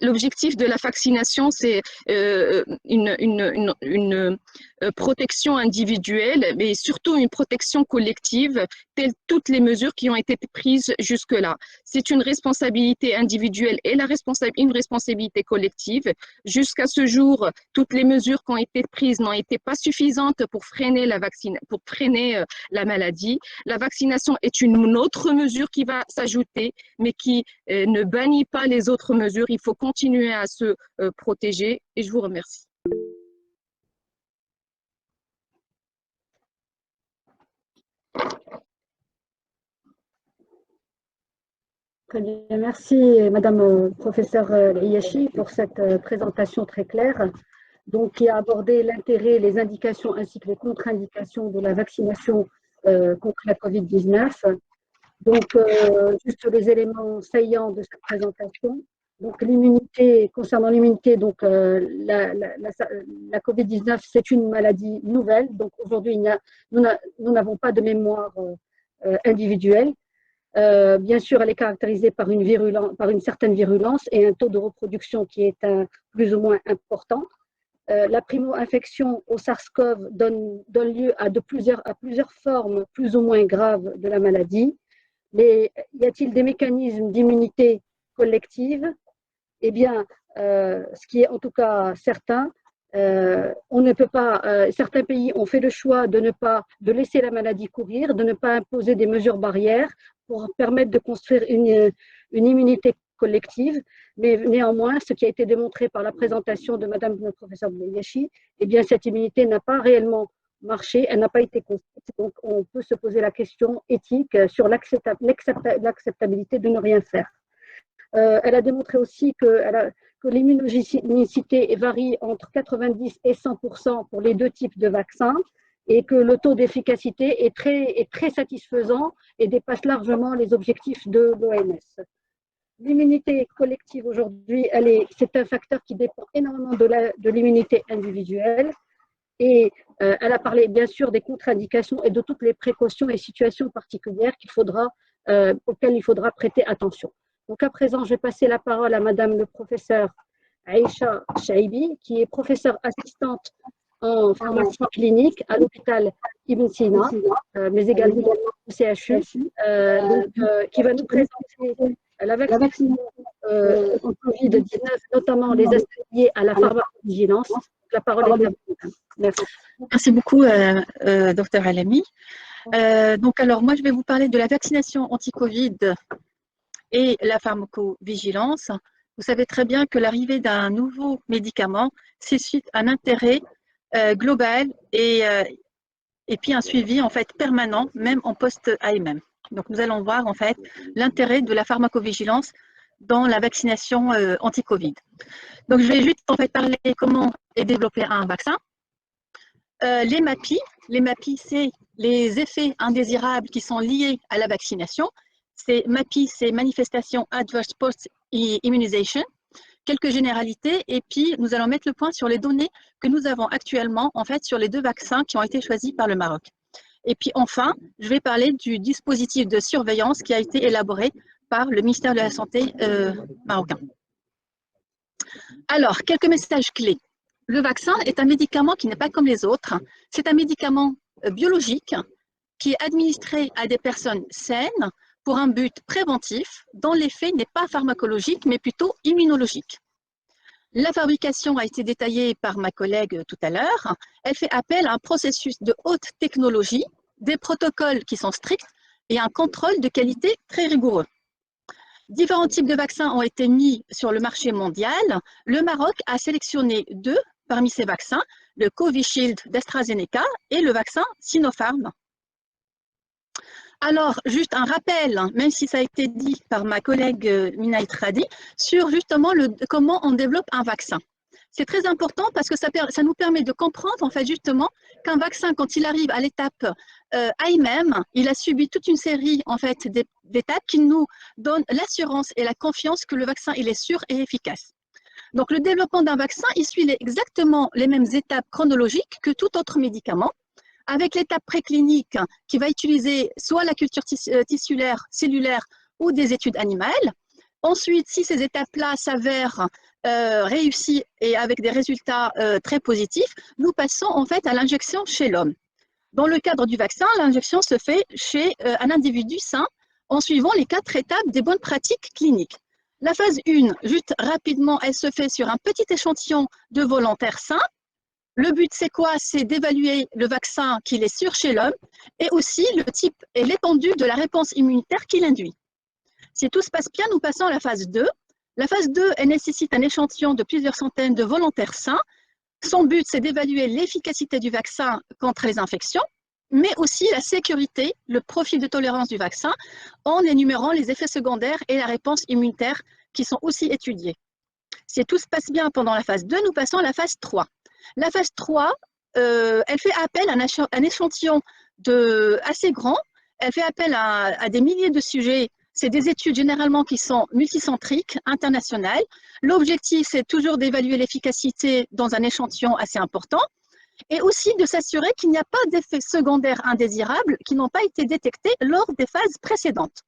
C: l'objectif de la vaccination, c'est une protection individuelle, mais surtout une protection collective, telles toutes les mesures qui ont été prises jusque-là. C'est une responsabilité individuelle et une responsabilité collective. Jusqu'à ce jour, toutes les mesures qui ont été prises n'ont été pas suffisantes pour freiner la maladie. La vaccination est une autre mesure qui va s'ajouter, mais qui ne bannit pas les autres mesures. Il faut continuer à se protéger et je vous remercie.
B: Très bien, merci Madame professeure Liachi pour cette présentation très claire, donc qui a abordé l'intérêt, les indications ainsi que les contre-indications de la vaccination contre la Covid-19. Donc, juste les éléments saillants de cette présentation. Donc, l'immunité, concernant l'immunité, donc la Covid-19, c'est une maladie nouvelle. Donc, aujourd'hui, nous n'avons pas de mémoire individuelle. Bien sûr, elle est caractérisée par une certaine virulence et un taux de reproduction qui est plus ou moins important. La primo-infection au SARS-CoV donne lieu à plusieurs formes plus ou moins graves de la maladie. Mais y a-t-il des mécanismes d'immunité collective? Eh bien, ce qui est en tout cas certain, on ne peut pas. Certains pays ont fait le choix de laisser la maladie courir, de ne pas imposer des mesures barrières pour permettre de construire une immunité collective. Mais néanmoins, ce qui a été démontré par la présentation de Madame le professeur Liachi, eh bien, cette immunité n'a pas réellement marché, elle n'a pas été construite. Donc, on peut se poser la question éthique sur l'acceptabilité de ne rien faire. Elle a démontré aussi que l'immunogénicité varie entre 90 et 100% pour les deux types de vaccins et que le taux d'efficacité est très satisfaisant et dépasse largement les objectifs de l'OMS. L'immunité collective aujourd'hui, c'est un facteur qui dépend énormément de l'immunité individuelle. Et elle a parlé bien sûr des contre-indications et de toutes les précautions et situations particulières auxquelles il faudra prêter attention. Donc à présent, je vais passer la parole à Madame le professeur Aïcha Chaibi, qui est professeure assistante en pharmacie clinique à l'hôpital Ibn Sina, mais également au CHU, qui va nous présenter la vaccination en Covid-19, notamment les aspects liés à la pharmacovigilance. La parole est à vous. Merci.
D: Merci beaucoup, Dr Alami. Donc, alors, moi, je vais vous parler de la vaccination anti-Covid et la pharmacovigilance. Vous savez très bien que l'arrivée d'un nouveau médicament suscite un intérêt global et puis un suivi en fait permanent, même en post-AMM. Donc, nous allons voir en fait l'intérêt de la pharmacovigilance dans la vaccination anti-Covid. Donc, je vais juste en fait parler comment est développé un vaccin. Les MAPI, c'est les effets indésirables qui sont liés à la vaccination. MAPI, c'est Manifestation Adverse Post-Immunization. Quelques généralités et puis nous allons mettre le point sur les données que nous avons actuellement en fait sur les deux vaccins qui ont été choisis par le Maroc. Et puis enfin, je vais parler du dispositif de surveillance qui a été élaboré par le ministère de la Santé marocain. Alors, quelques messages clés. Le vaccin est un médicament qui n'est pas comme les autres. C'est un médicament biologique qui est administré à des personnes saines pour un but préventif dont l'effet n'est pas pharmacologique mais plutôt immunologique. La fabrication a été détaillée par ma collègue tout à l'heure. Elle fait appel à un processus de haute technologie, des protocoles qui sont stricts et un contrôle de qualité très rigoureux. Différents types de vaccins ont été mis sur le marché mondial. Le Maroc a sélectionné 2 parmi ces vaccins, le Covishield d'AstraZeneca et le vaccin Sinopharm. Alors, juste un rappel, même si ça a été dit par ma collègue Mina Itradi, sur justement comment on développe un vaccin. C'est très important parce que ça nous permet de comprendre en fait justement qu'un vaccin, quand il arrive à l'étape AMM, il a subi toute une série en fait d'étapes qui nous donnent l'assurance et la confiance que le vaccin il est sûr et efficace. Donc le développement d'un vaccin, il suit exactement les mêmes étapes chronologiques que tout autre médicament, avec l'étape préclinique qui va utiliser soit la culture tissulaire, cellulaire ou des études animales. Ensuite, si ces étapes-là s'avèrent réussies et avec des résultats très positifs, nous passons en fait à l'injection chez l'homme. Dans le cadre du vaccin, l'injection se fait chez un individu sain en suivant les 4 étapes des bonnes pratiques cliniques. La phase 1, juste rapidement, elle se fait sur un petit échantillon de volontaires sains. Le but, c'est quoi? C'est d'évaluer le vaccin qu'il est sûr chez l'homme et aussi le type et l'étendue de la réponse immunitaire qu'il induit. Si tout se passe bien, nous passons à la phase 2. La phase 2, elle nécessite un échantillon de plusieurs centaines de volontaires sains. Son but, c'est d'évaluer l'efficacité du vaccin contre les infections. mais aussi la sécurité, le profil de tolérance du vaccin, en énumérant les effets secondaires et la réponse immunitaire qui sont aussi étudiés. Si tout se passe bien pendant la phase 2, nous passons à la phase 3. La phase 3, elle fait appel à un échantillon assez grand. Elle fait appel à des milliers de sujets. C'est des études généralement qui sont multicentriques, internationales. L'objectif, c'est toujours d'évaluer l'efficacité dans un échantillon assez important et aussi de s'assurer qu'il n'y a pas d'effets secondaires indésirables qui n'ont pas été détectés lors des phases précédentes.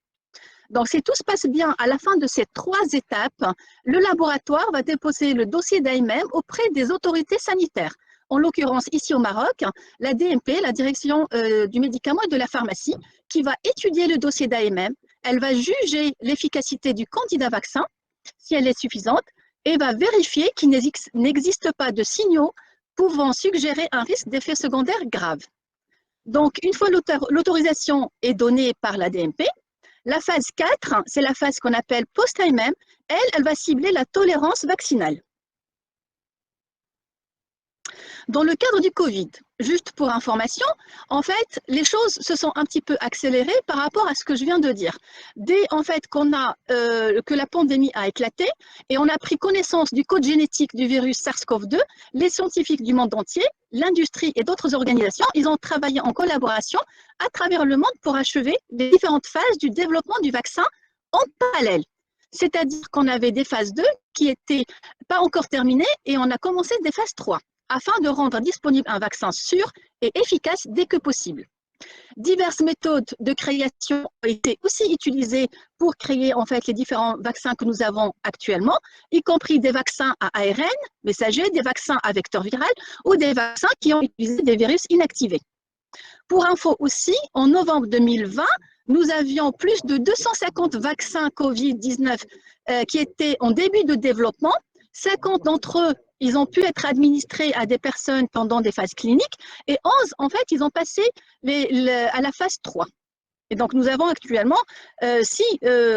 D: Donc, si tout se passe bien, à la fin de ces 3 étapes, le laboratoire va déposer le dossier d'AMM auprès des autorités sanitaires. En l'occurrence, ici au Maroc, la DMP, la direction du médicament et de la pharmacie, qui va étudier le dossier d'AMM. Elle va juger l'efficacité du candidat vaccin, si elle est suffisante, et va vérifier qu'il n'existe pas de signaux pouvant suggérer un risque d'effet secondaire grave. Donc, une fois l'autorisation est donnée par la DMP, la phase 4, c'est la phase qu'on appelle post-AMM. Elle va cibler la tolérance vaccinale. Dans le cadre du Covid, juste pour information, en fait, les choses se sont un petit peu accélérées par rapport à ce que je viens de dire. Dès en fait que la pandémie a éclaté et on a pris connaissance du code génétique du virus SARS-CoV-2, les scientifiques du monde entier, l'industrie et d'autres organisations, ils ont travaillé en collaboration à travers le monde pour achever les différentes phases du développement du vaccin en parallèle. C'est-à-dire qu'on avait des phases 2 qui n'étaient pas encore terminées et on a commencé des phases 3. Afin de rendre disponible un vaccin sûr et efficace dès que possible. Diverses méthodes de création ont été aussi utilisées pour créer en fait les différents vaccins que nous avons actuellement, y compris des vaccins à ARN messager, des vaccins à vecteur viral ou des vaccins qui ont utilisé des virus inactivés. Pour info aussi, en novembre 2020, nous avions plus de 250 vaccins Covid-19 qui étaient en début de développement. 50 d'entre eux, ils ont pu être administrés à des personnes pendant des phases cliniques et 11, en fait, ils ont passé à la phase 3. Et donc, nous avons actuellement 6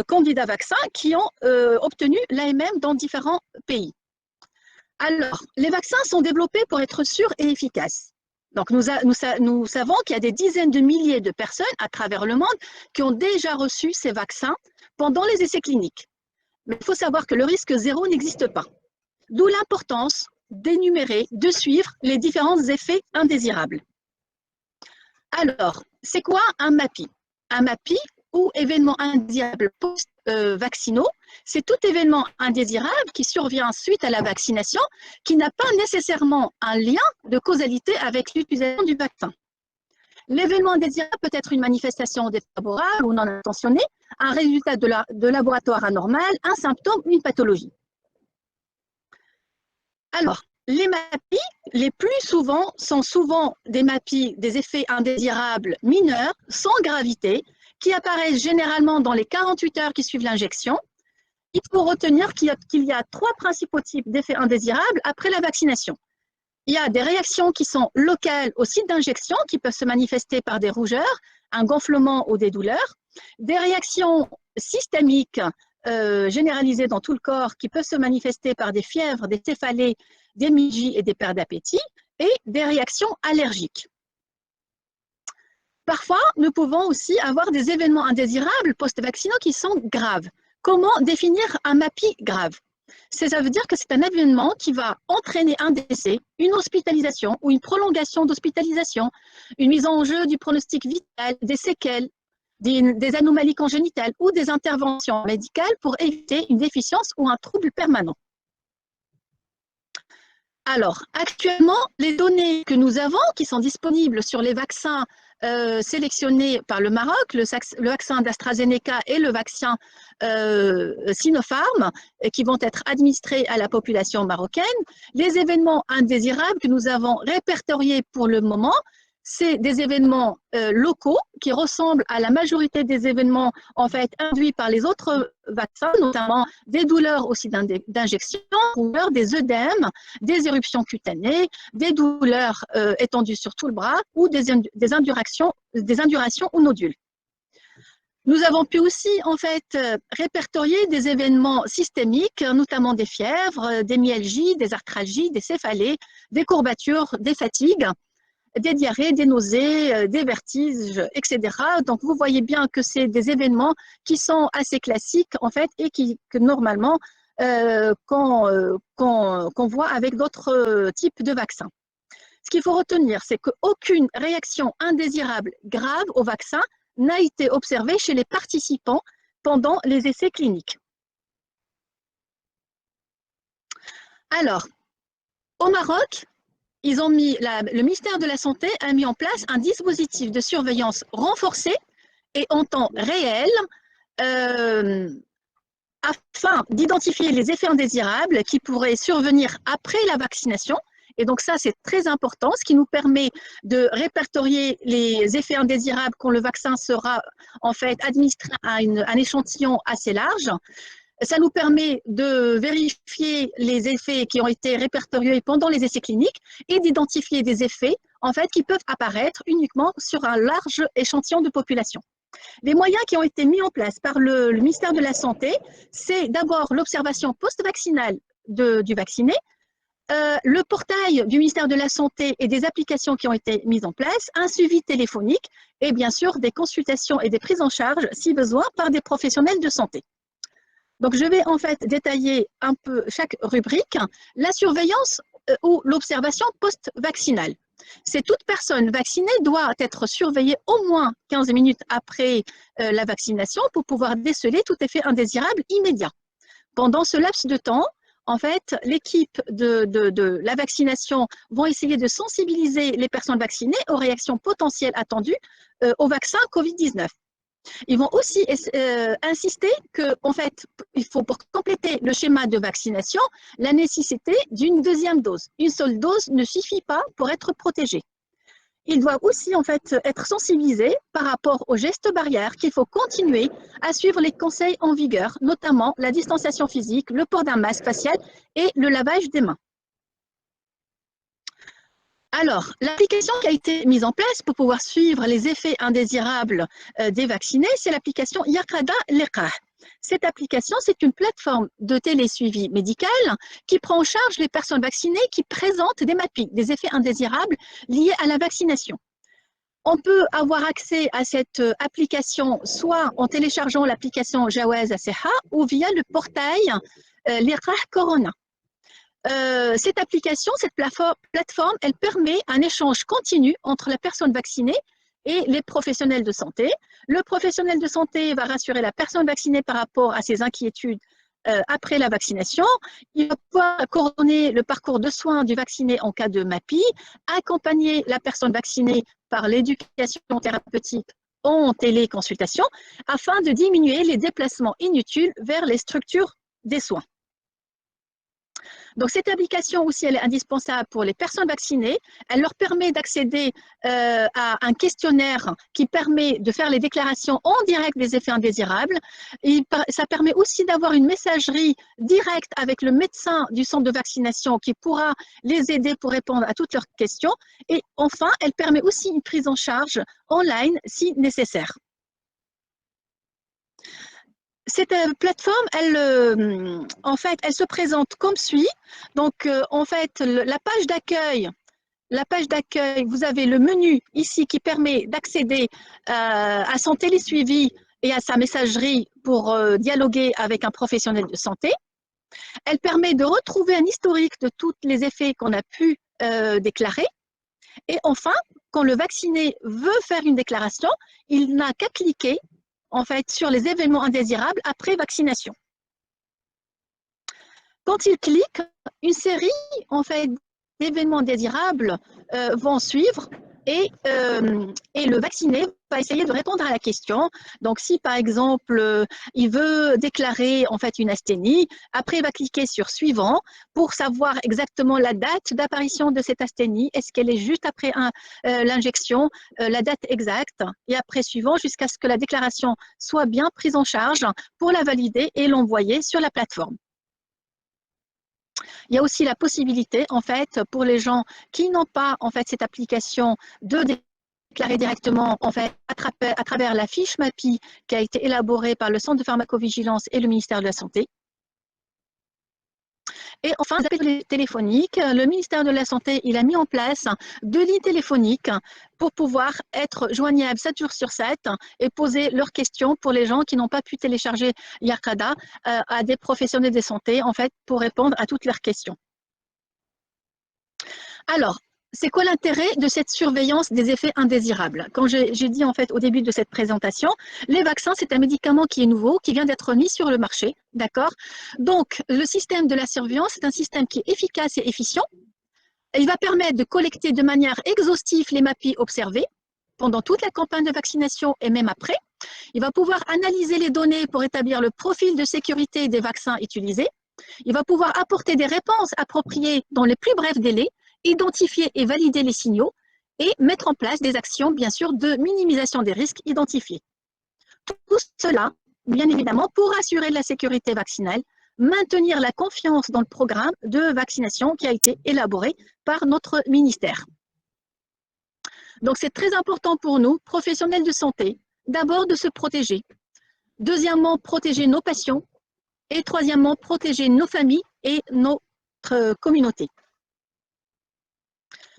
D: candidats vaccins qui ont obtenu l'AMM dans différents pays. Alors, les vaccins sont développés pour être sûrs et efficaces. Donc, nous savons qu'il y a des dizaines de milliers de personnes à travers le monde qui ont déjà reçu ces vaccins pendant les essais cliniques. Mais il faut savoir que le risque zéro n'existe pas. D'où l'importance d'énumérer, de suivre les différents effets indésirables. Alors, c'est quoi un MAPI? Un MAPI ou événement indésirable post-vaccinaux, c'est tout événement indésirable qui survient suite à la vaccination qui n'a pas nécessairement un lien de causalité avec l'utilisation du vaccin. L'événement indésirable peut être une manifestation défavorable ou non intentionnée, un résultat de laboratoire anormal, un symptôme ou une pathologie. Alors, les MAPI, les plus souvent, sont souvent des MAPI, des effets indésirables mineurs, sans gravité, qui apparaissent généralement dans les 48 heures qui suivent l'injection. Il faut retenir qu'il y a 3 principaux types d'effets indésirables après la vaccination. Il y a des réactions qui sont locales au site d'injection, qui peuvent se manifester par des rougeurs, un gonflement ou des douleurs, des réactions systémiques généralisées dans tout le corps qui peuvent se manifester par des fièvres, des céphalées, des myalgies et des pertes d'appétit, et des réactions allergiques. Parfois, nous pouvons aussi avoir des événements indésirables post-vaccinaux qui sont graves. Comment définir un MAPI grave? Ça veut dire que c'est un événement qui va entraîner un décès, une hospitalisation ou une prolongation d'hospitalisation, une mise en jeu du pronostic vital, des séquelles, des anomalies congénitales ou des interventions médicales pour éviter une déficience ou un trouble permanent. Alors, actuellement, les données que nous avons, qui sont disponibles sur les vaccins sélectionnés par le Maroc, le vaccin d'AstraZeneca et le vaccin Sinopharm, qui vont être administrés à la population marocaine, les événements indésirables que nous avons répertoriés pour le moment, c'est des événements locaux qui ressemblent à la majorité des événements en fait induits par les autres vaccins, notamment des douleurs aussi d'injection, des œdèmes, des éruptions cutanées, des douleurs étendues sur tout le bras ou des indurations ou nodules. Nous avons pu aussi en fait répertorier des événements systémiques, notamment des fièvres, des myalgies, des arthralgies, des céphalées, des courbatures, des fatigues, des diarrhées, des nausées, des vertiges, etc. Donc, vous voyez bien que c'est des événements qui sont assez classiques, en fait, et que normalement, qu'on voit avec d'autres types de vaccins. Ce qu'il faut retenir, c'est qu'aucune réaction indésirable grave au vaccin n'a été observée chez les participants pendant les essais cliniques. Alors, au Maroc, le ministère de la Santé a mis en place un dispositif de surveillance renforcé et en temps réel afin d'identifier les effets indésirables qui pourraient survenir après la vaccination. Et donc ça, c'est très important, ce qui nous permet de répertorier les effets indésirables quand le vaccin sera en fait administré à un échantillon assez large. Ça nous permet de vérifier les effets qui ont été répertoriés pendant les essais cliniques et d'identifier des effets en fait, qui peuvent apparaître uniquement sur un large échantillon de population. Les moyens qui ont été mis en place par le ministère de la Santé, c'est d'abord l'observation post-vaccinale du vacciné, le portail du ministère de la Santé et des applications qui ont été mises en place, un suivi téléphonique et bien sûr des consultations et des prises en charge, si besoin, par des professionnels de santé. Donc, je vais en fait détailler un peu chaque rubrique. La surveillance ou l'observation post-vaccinale. C'est toute personne vaccinée doit être surveillée au moins 15 minutes après la vaccination pour pouvoir déceler tout effet indésirable immédiat. Pendant ce laps de temps, en fait, l'équipe de la vaccination vont essayer de sensibiliser les personnes vaccinées aux réactions potentielles attendues au vaccin COVID-19. Ils vont aussi insister qu'en fait, il faut pour compléter le schéma de vaccination, la nécessité d'une deuxième dose. Une seule dose ne suffit pas pour être protégé. Ils doivent aussi en fait être sensibilisés par rapport aux gestes barrières qu'il faut continuer à suivre les conseils en vigueur, notamment la distanciation physique, le port d'un masque facial et le lavage des mains. Alors, l'application qui a été mise en place pour pouvoir suivre les effets indésirables des vaccinés, c'est l'application Yaqada Liqah. Cette application, c'est une plateforme de télésuivi médical qui prend en charge les personnes vaccinées qui présentent des MAPI, des effets indésirables liés à la vaccination. On peut avoir accès à cette application soit en téléchargeant l'application Jawaz Aseha ou via le portail Liqah Corona. Cette application, cette plateforme, elle permet un échange continu entre la personne vaccinée et les professionnels de santé. Le professionnel de santé va rassurer la personne vaccinée par rapport à ses inquiétudes après la vaccination. Il va pouvoir coordonner le parcours de soins du vacciné en cas de MAPI, accompagner la personne vaccinée par l'éducation thérapeutique en téléconsultation afin de diminuer les déplacements inutiles vers les structures des soins. Donc, cette application aussi, elle est indispensable pour les personnes vaccinées. Elle leur permet d'accéder à un questionnaire qui permet de faire les déclarations en direct des effets indésirables. Ça permet aussi d'avoir une messagerie directe avec le médecin du centre de vaccination qui pourra les aider pour répondre à toutes leurs questions. Et enfin, elle permet aussi une prise en charge online si nécessaire. Cette plateforme, en fait, elle se présente comme suit. Donc, en fait, la page d'accueil, vous avez le menu ici qui permet d'accéder à son télésuivi et à sa messagerie pour dialoguer avec un professionnel de santé. Elle permet de retrouver un historique de tous les effets qu'on a pu déclarer. Et enfin, quand le vacciné veut faire une déclaration, il n'a qu'à cliquer en fait, sur les événements indésirables après vaccination. Quand il clique, une série en fait, d'événements indésirables vont suivre et le vacciné va essayer de répondre à la question. Donc, si par exemple, il veut déclarer en fait une asthénie, après il va cliquer sur suivant pour savoir exactement la date d'apparition de cette asthénie. Est-ce qu'elle est juste après l'injection, la date exacte, et après suivant jusqu'à ce que la déclaration soit bien prise en charge pour la valider et l'envoyer sur la plateforme. Il y a aussi la possibilité, en fait, pour les gens qui n'ont pas, en fait, cette application de déclarer directement, en fait, à travers la fiche MAPI qui a été élaborée par le Centre de pharmacovigilance et le ministère de la Santé. Et enfin, les appels téléphoniques. Le ministère de la Santé, il a mis en place 2 lignes téléphoniques pour pouvoir être joignables 7 jours sur 7 et poser leurs questions pour les gens qui n'ont pas pu télécharger Yarkada à des professionnels de santé, en fait, pour répondre à toutes leurs questions. Alors, c'est quoi l'intérêt de cette surveillance des effets indésirables? Quand j'ai dit en fait au début de cette présentation, les vaccins, c'est un médicament qui est nouveau, qui vient d'être mis sur le marché, d'accord? Donc, le système de la surveillance, c'est un système qui est efficace et efficient. Il va permettre de collecter de manière exhaustive les MAPI observés pendant toute la campagne de vaccination et même après. Il va pouvoir analyser les données pour établir le profil de sécurité des vaccins utilisés. Il va pouvoir apporter des réponses appropriées dans les plus brefs délais, identifier et valider les signaux et mettre en place des actions, bien sûr, de minimisation des risques identifiés. Tout cela, bien évidemment, pour assurer la sécurité vaccinale, maintenir la confiance dans le programme de vaccination qui a été élaboré par notre ministère. Donc, c'est très important pour nous, professionnels de santé, d'abord de se protéger. Deuxièmement, protéger nos patients. Et troisièmement, protéger nos familles et notre communauté.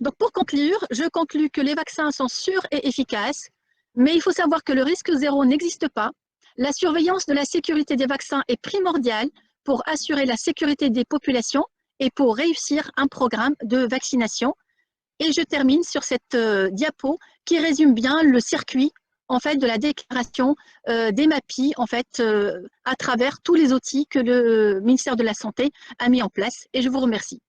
D: Donc, pour conclure, je conclus que les vaccins sont sûrs et efficaces, mais il faut savoir que le risque zéro n'existe pas. La surveillance de la sécurité des vaccins est primordiale pour assurer la sécurité des populations et pour réussir un programme de vaccination. Et je termine sur cette diapo qui résume bien le circuit en fait de la déclaration des MAPI en fait à travers tous les outils que le ministère de la Santé a mis en place. Et je vous remercie.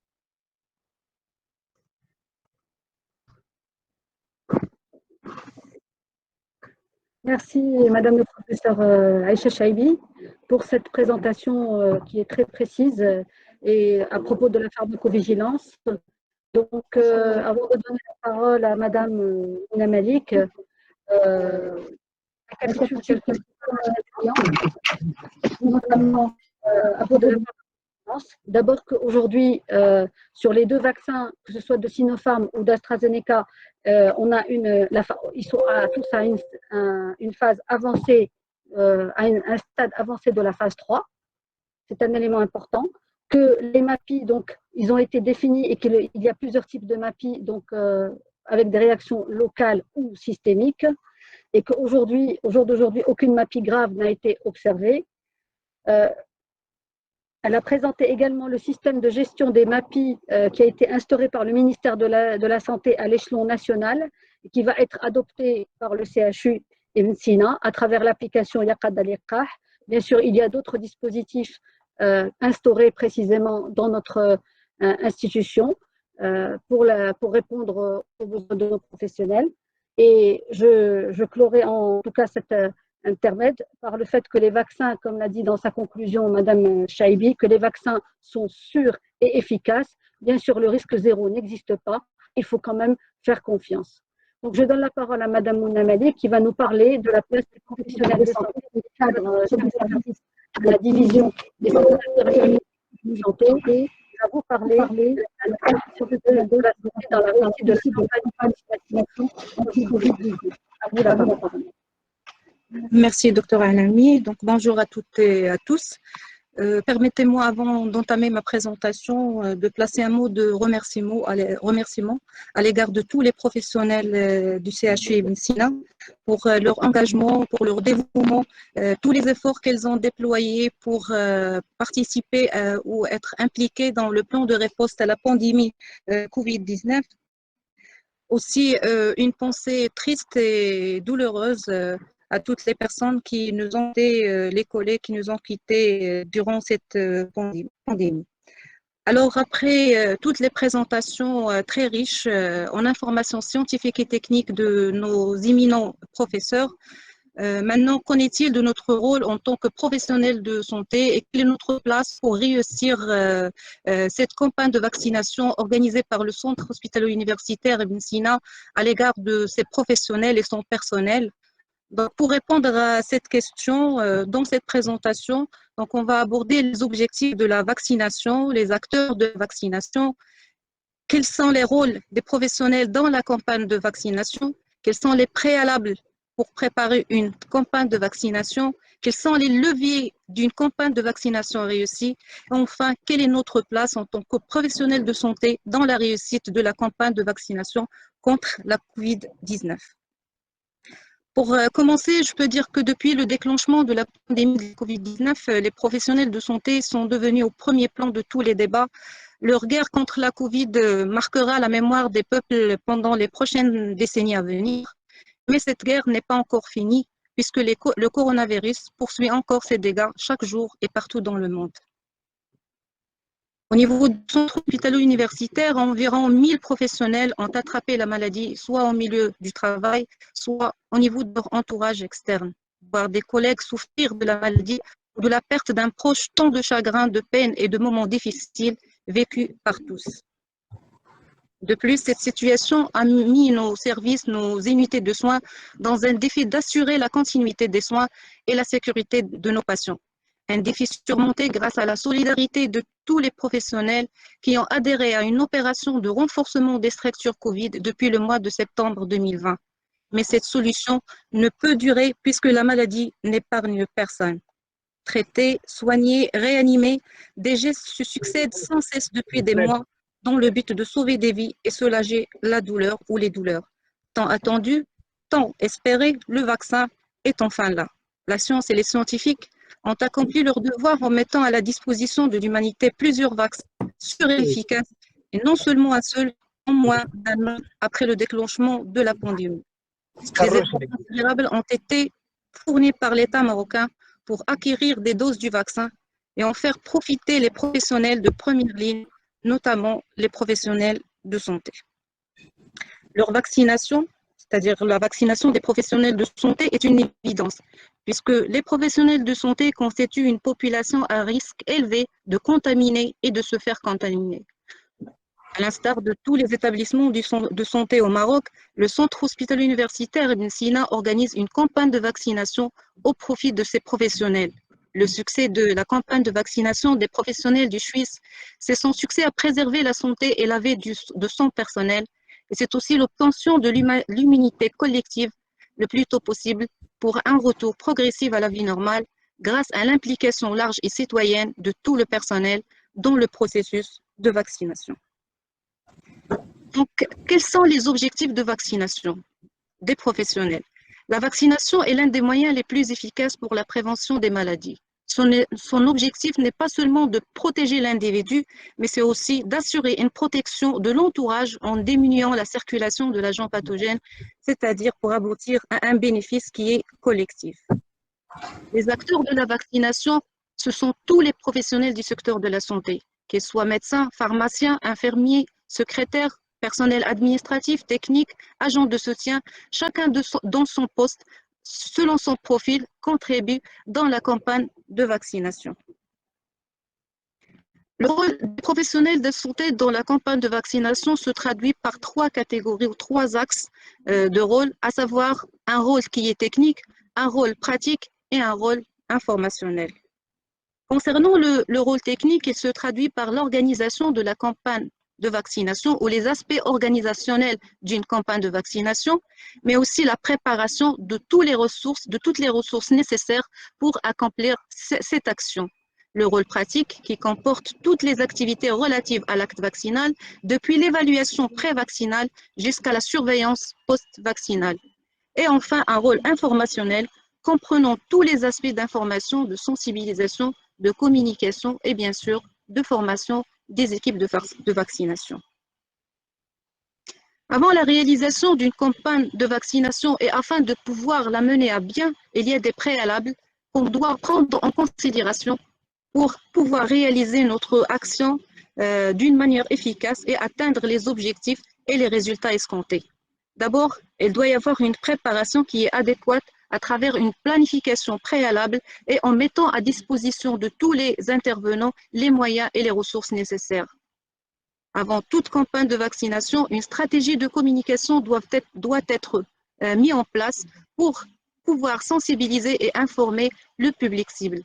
B: Merci, Madame le professeur Aïcha Chaibi, pour cette présentation qui est très précise et à propos de la pharmacovigilance. Donc, avant de donner la parole à Madame Mouna Malik, notamment à propos de la pharmacovigilance. D'abord qu'aujourd'hui, sur les 2 vaccins, que ce soit de Sinopharm ou d'AstraZeneca, ils sont tous à une phase avancée, à un stade avancé de la phase 3. C'est un élément important. Que les MAPI, donc, ils ont été définis et qu'il y a plusieurs types de MAPI, donc, avec des réactions locales ou systémiques, et qu'aujourd'hui, au jour d'aujourd'hui, aucune MAPI grave n'a été observée. Elle a présenté également le système de gestion des MAPI qui a été instauré par le ministère de la Santé à l'échelon national et qui va être adopté par le CHU et MSINA à travers l'application Yarkada Liqah. Bien sûr, il y a d'autres dispositifs instaurés précisément dans notre institution pour répondre aux besoins de nos professionnels. Et je clorai en tout cas cet intermède par le fait que les vaccins, comme l'a dit dans sa conclusion Madame Chaibi, que les vaccins sont sûrs et efficaces. Bien sûr, le risque zéro n'existe pas. Il faut quand même faire confiance. Donc, je donne la parole à Madame Mouna Malik qui va nous parler de la place des professionnels de santé dans le cadre de la division des professionnels de santé. Et je vais vous parler de la santé dans la réussite de la vaccination anti-Covid-19. À vous la parole.
E: Merci, Dr Anami. Donc, bonjour à toutes et à tous. Permettez-moi, avant d'entamer ma présentation, de placer un mot de remerciement à l'égard de tous les professionnels du CHU Ibn Sina pour leur engagement, pour leur dévouement, tous les efforts qu'ils ont déployés pour participer ou être impliqués dans le plan de riposte à la pandémie Covid-19. Aussi, une pensée triste et douloureuse à toutes les personnes qui nous ont été, les collègues qui nous ont quittés durant cette pandémie. Alors, après toutes les présentations très riches en informations scientifiques et techniques de nos éminents professeurs, maintenant, qu'en est-il de notre rôle en tant que professionnels de santé et quelle est notre place pour réussir cette campagne de vaccination organisée par le Centre hospitalo-universitaire Ibn Sina à l'égard de ses professionnels et son personnel? Donc, pour répondre à cette question, dans cette présentation, donc on va aborder les objectifs de la vaccination, les acteurs de vaccination, quels sont les rôles des professionnels dans la campagne de vaccination, quels sont les préalables pour préparer une campagne de vaccination, Quels sont les leviers d'une campagne de vaccination réussie? Enfin, quelle est notre place en tant que professionnels de santé dans la réussite de la campagne de vaccination contre la COVID-19? Pour commencer, je peux dire que depuis le déclenchement de la pandémie de COVID-19, les professionnels de santé sont devenus au premier plan de tous les débats. Leur guerre contre la COVID marquera la mémoire des peuples pendant les prochaines décennies à venir. Mais cette guerre n'est pas encore finie, puisque le coronavirus poursuit encore ses dégâts chaque jour et partout dans le monde. Au niveau du centre hospitalo-universitaire, environ 1000 professionnels ont attrapé la maladie, soit au milieu du travail, soit au niveau de leur entourage externe. Voir des collègues souffrir de la maladie ou de la perte d'un proche, tant de chagrin, de peine et de moments difficiles vécus par tous. De plus, cette situation a mis nos services, nos unités de soins dans un défi d'assurer la continuité des soins et la sécurité de nos patients. Un défi surmonté grâce à la solidarité de tous les professionnels qui ont adhéré à une opération de renforcement des structures COVID depuis le mois de septembre 2020. Mais cette solution ne peut durer puisque la maladie n'épargne personne. Traiter, soigner, réanimer, des gestes se succèdent sans cesse depuis des mois dans le but de sauver des vies et soulager la douleur ou les douleurs. Tant attendu, tant espéré, le vaccin est enfin là. La science et les scientifiques ont accompli leur devoir en mettant à la disposition de l'humanité plusieurs vaccins sûrs et efficaces, et non seulement un seul, en moins d'un an après le déclenchement de la pandémie. Des efforts considérables ont été fournis par l'État marocain pour acquérir des doses du vaccin et en faire profiter les professionnels de première ligne, notamment les professionnels de santé. Leur vaccination, c'est-à-dire la vaccination des professionnels de santé, est une évidence, puisque les professionnels de santé constituent une population à risque élevé de contaminer et de se faire contaminer. À l'instar de tous les établissements de santé au Maroc, le centre hospitalo-universitaire Ibn Sina organise une campagne de vaccination au profit de ses professionnels. Le succès de la campagne de vaccination des professionnels du Suisse, c'est son succès à préserver la santé et la vie de son personnel, et c'est aussi l'obtention de l'immunité collective le plus tôt possible pour un retour progressif à la vie normale grâce à l'implication large et citoyenne de tout le personnel dans le processus de vaccination. Donc, quels sont les objectifs de vaccination des professionnels? La vaccination est l'un des moyens les plus efficaces pour la prévention des maladies. Son objectif n'est pas seulement de protéger l'individu, mais c'est aussi d'assurer une protection de l'entourage en diminuant la circulation de l'agent pathogène, c'est-à-dire pour aboutir à un bénéfice qui est collectif. Les acteurs de la vaccination, ce sont tous les professionnels du secteur de la santé, qu'ils soient médecins, pharmaciens, infirmiers, secrétaires, personnel administratif, technique, agents de soutien, chacun dans son poste, selon son profil, contribue dans la campagne de vaccination. Le rôle des professionnels de santé dans la campagne de vaccination se traduit par 3 catégories ou 3 axes de rôle, à savoir un rôle qui est technique, un rôle pratique et un rôle informationnel. Concernant le rôle technique, il se traduit par l'organisation de la campagne de vaccination ou les aspects organisationnels d'une campagne de vaccination, mais aussi la préparation de toutes les ressources nécessaires pour accomplir cette action. Le rôle pratique qui comporte toutes les activités relatives à l'acte vaccinal, depuis l'évaluation pré-vaccinale jusqu'à la surveillance post-vaccinale. Et enfin, un rôle informationnel comprenant tous les aspects d'information, de sensibilisation, de communication et bien sûr de formation des équipes de vaccination. Avant la réalisation d'une campagne de vaccination et afin de pouvoir la mener à bien, il y a des préalables qu'on doit prendre en considération pour pouvoir réaliser notre action d'une manière efficace et atteindre les objectifs et les résultats escomptés. D'abord, il doit y avoir une préparation qui est adéquate à travers une planification préalable et en mettant à disposition de tous les intervenants les moyens et les ressources nécessaires. Avant toute campagne de vaccination, une stratégie de communication doit être mise en place pour pouvoir sensibiliser et informer le public cible.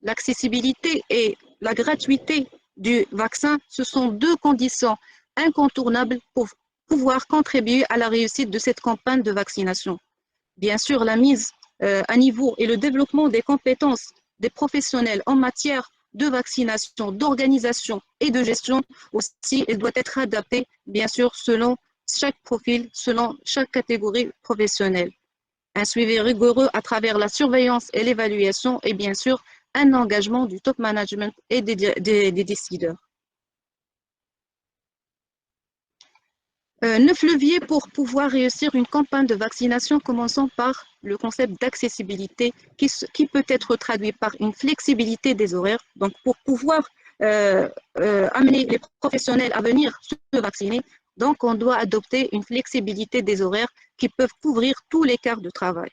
E: L'accessibilité et la gratuité du vaccin, ce sont 2 conditions incontournables pour pouvoir contribuer à la réussite de cette campagne de vaccination. Bien sûr, la mise à niveau et le développement des compétences des professionnels en matière de vaccination, d'organisation et de gestion aussi, il doit être adapté, bien sûr, selon chaque profil, selon chaque catégorie professionnelle. Un suivi rigoureux à travers la surveillance et l'évaluation et bien sûr un engagement du top management et des décideurs. 9 leviers pour pouvoir réussir une campagne de vaccination, commençant par le concept d'accessibilité qui peut être traduit par une flexibilité des horaires. Donc, pour pouvoir amener les professionnels à venir se vacciner, donc on doit adopter une flexibilité des horaires qui peuvent couvrir tous les quarts de travail,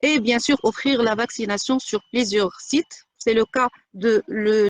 E: et bien sûr offrir la vaccination sur plusieurs sites. C'est le cas de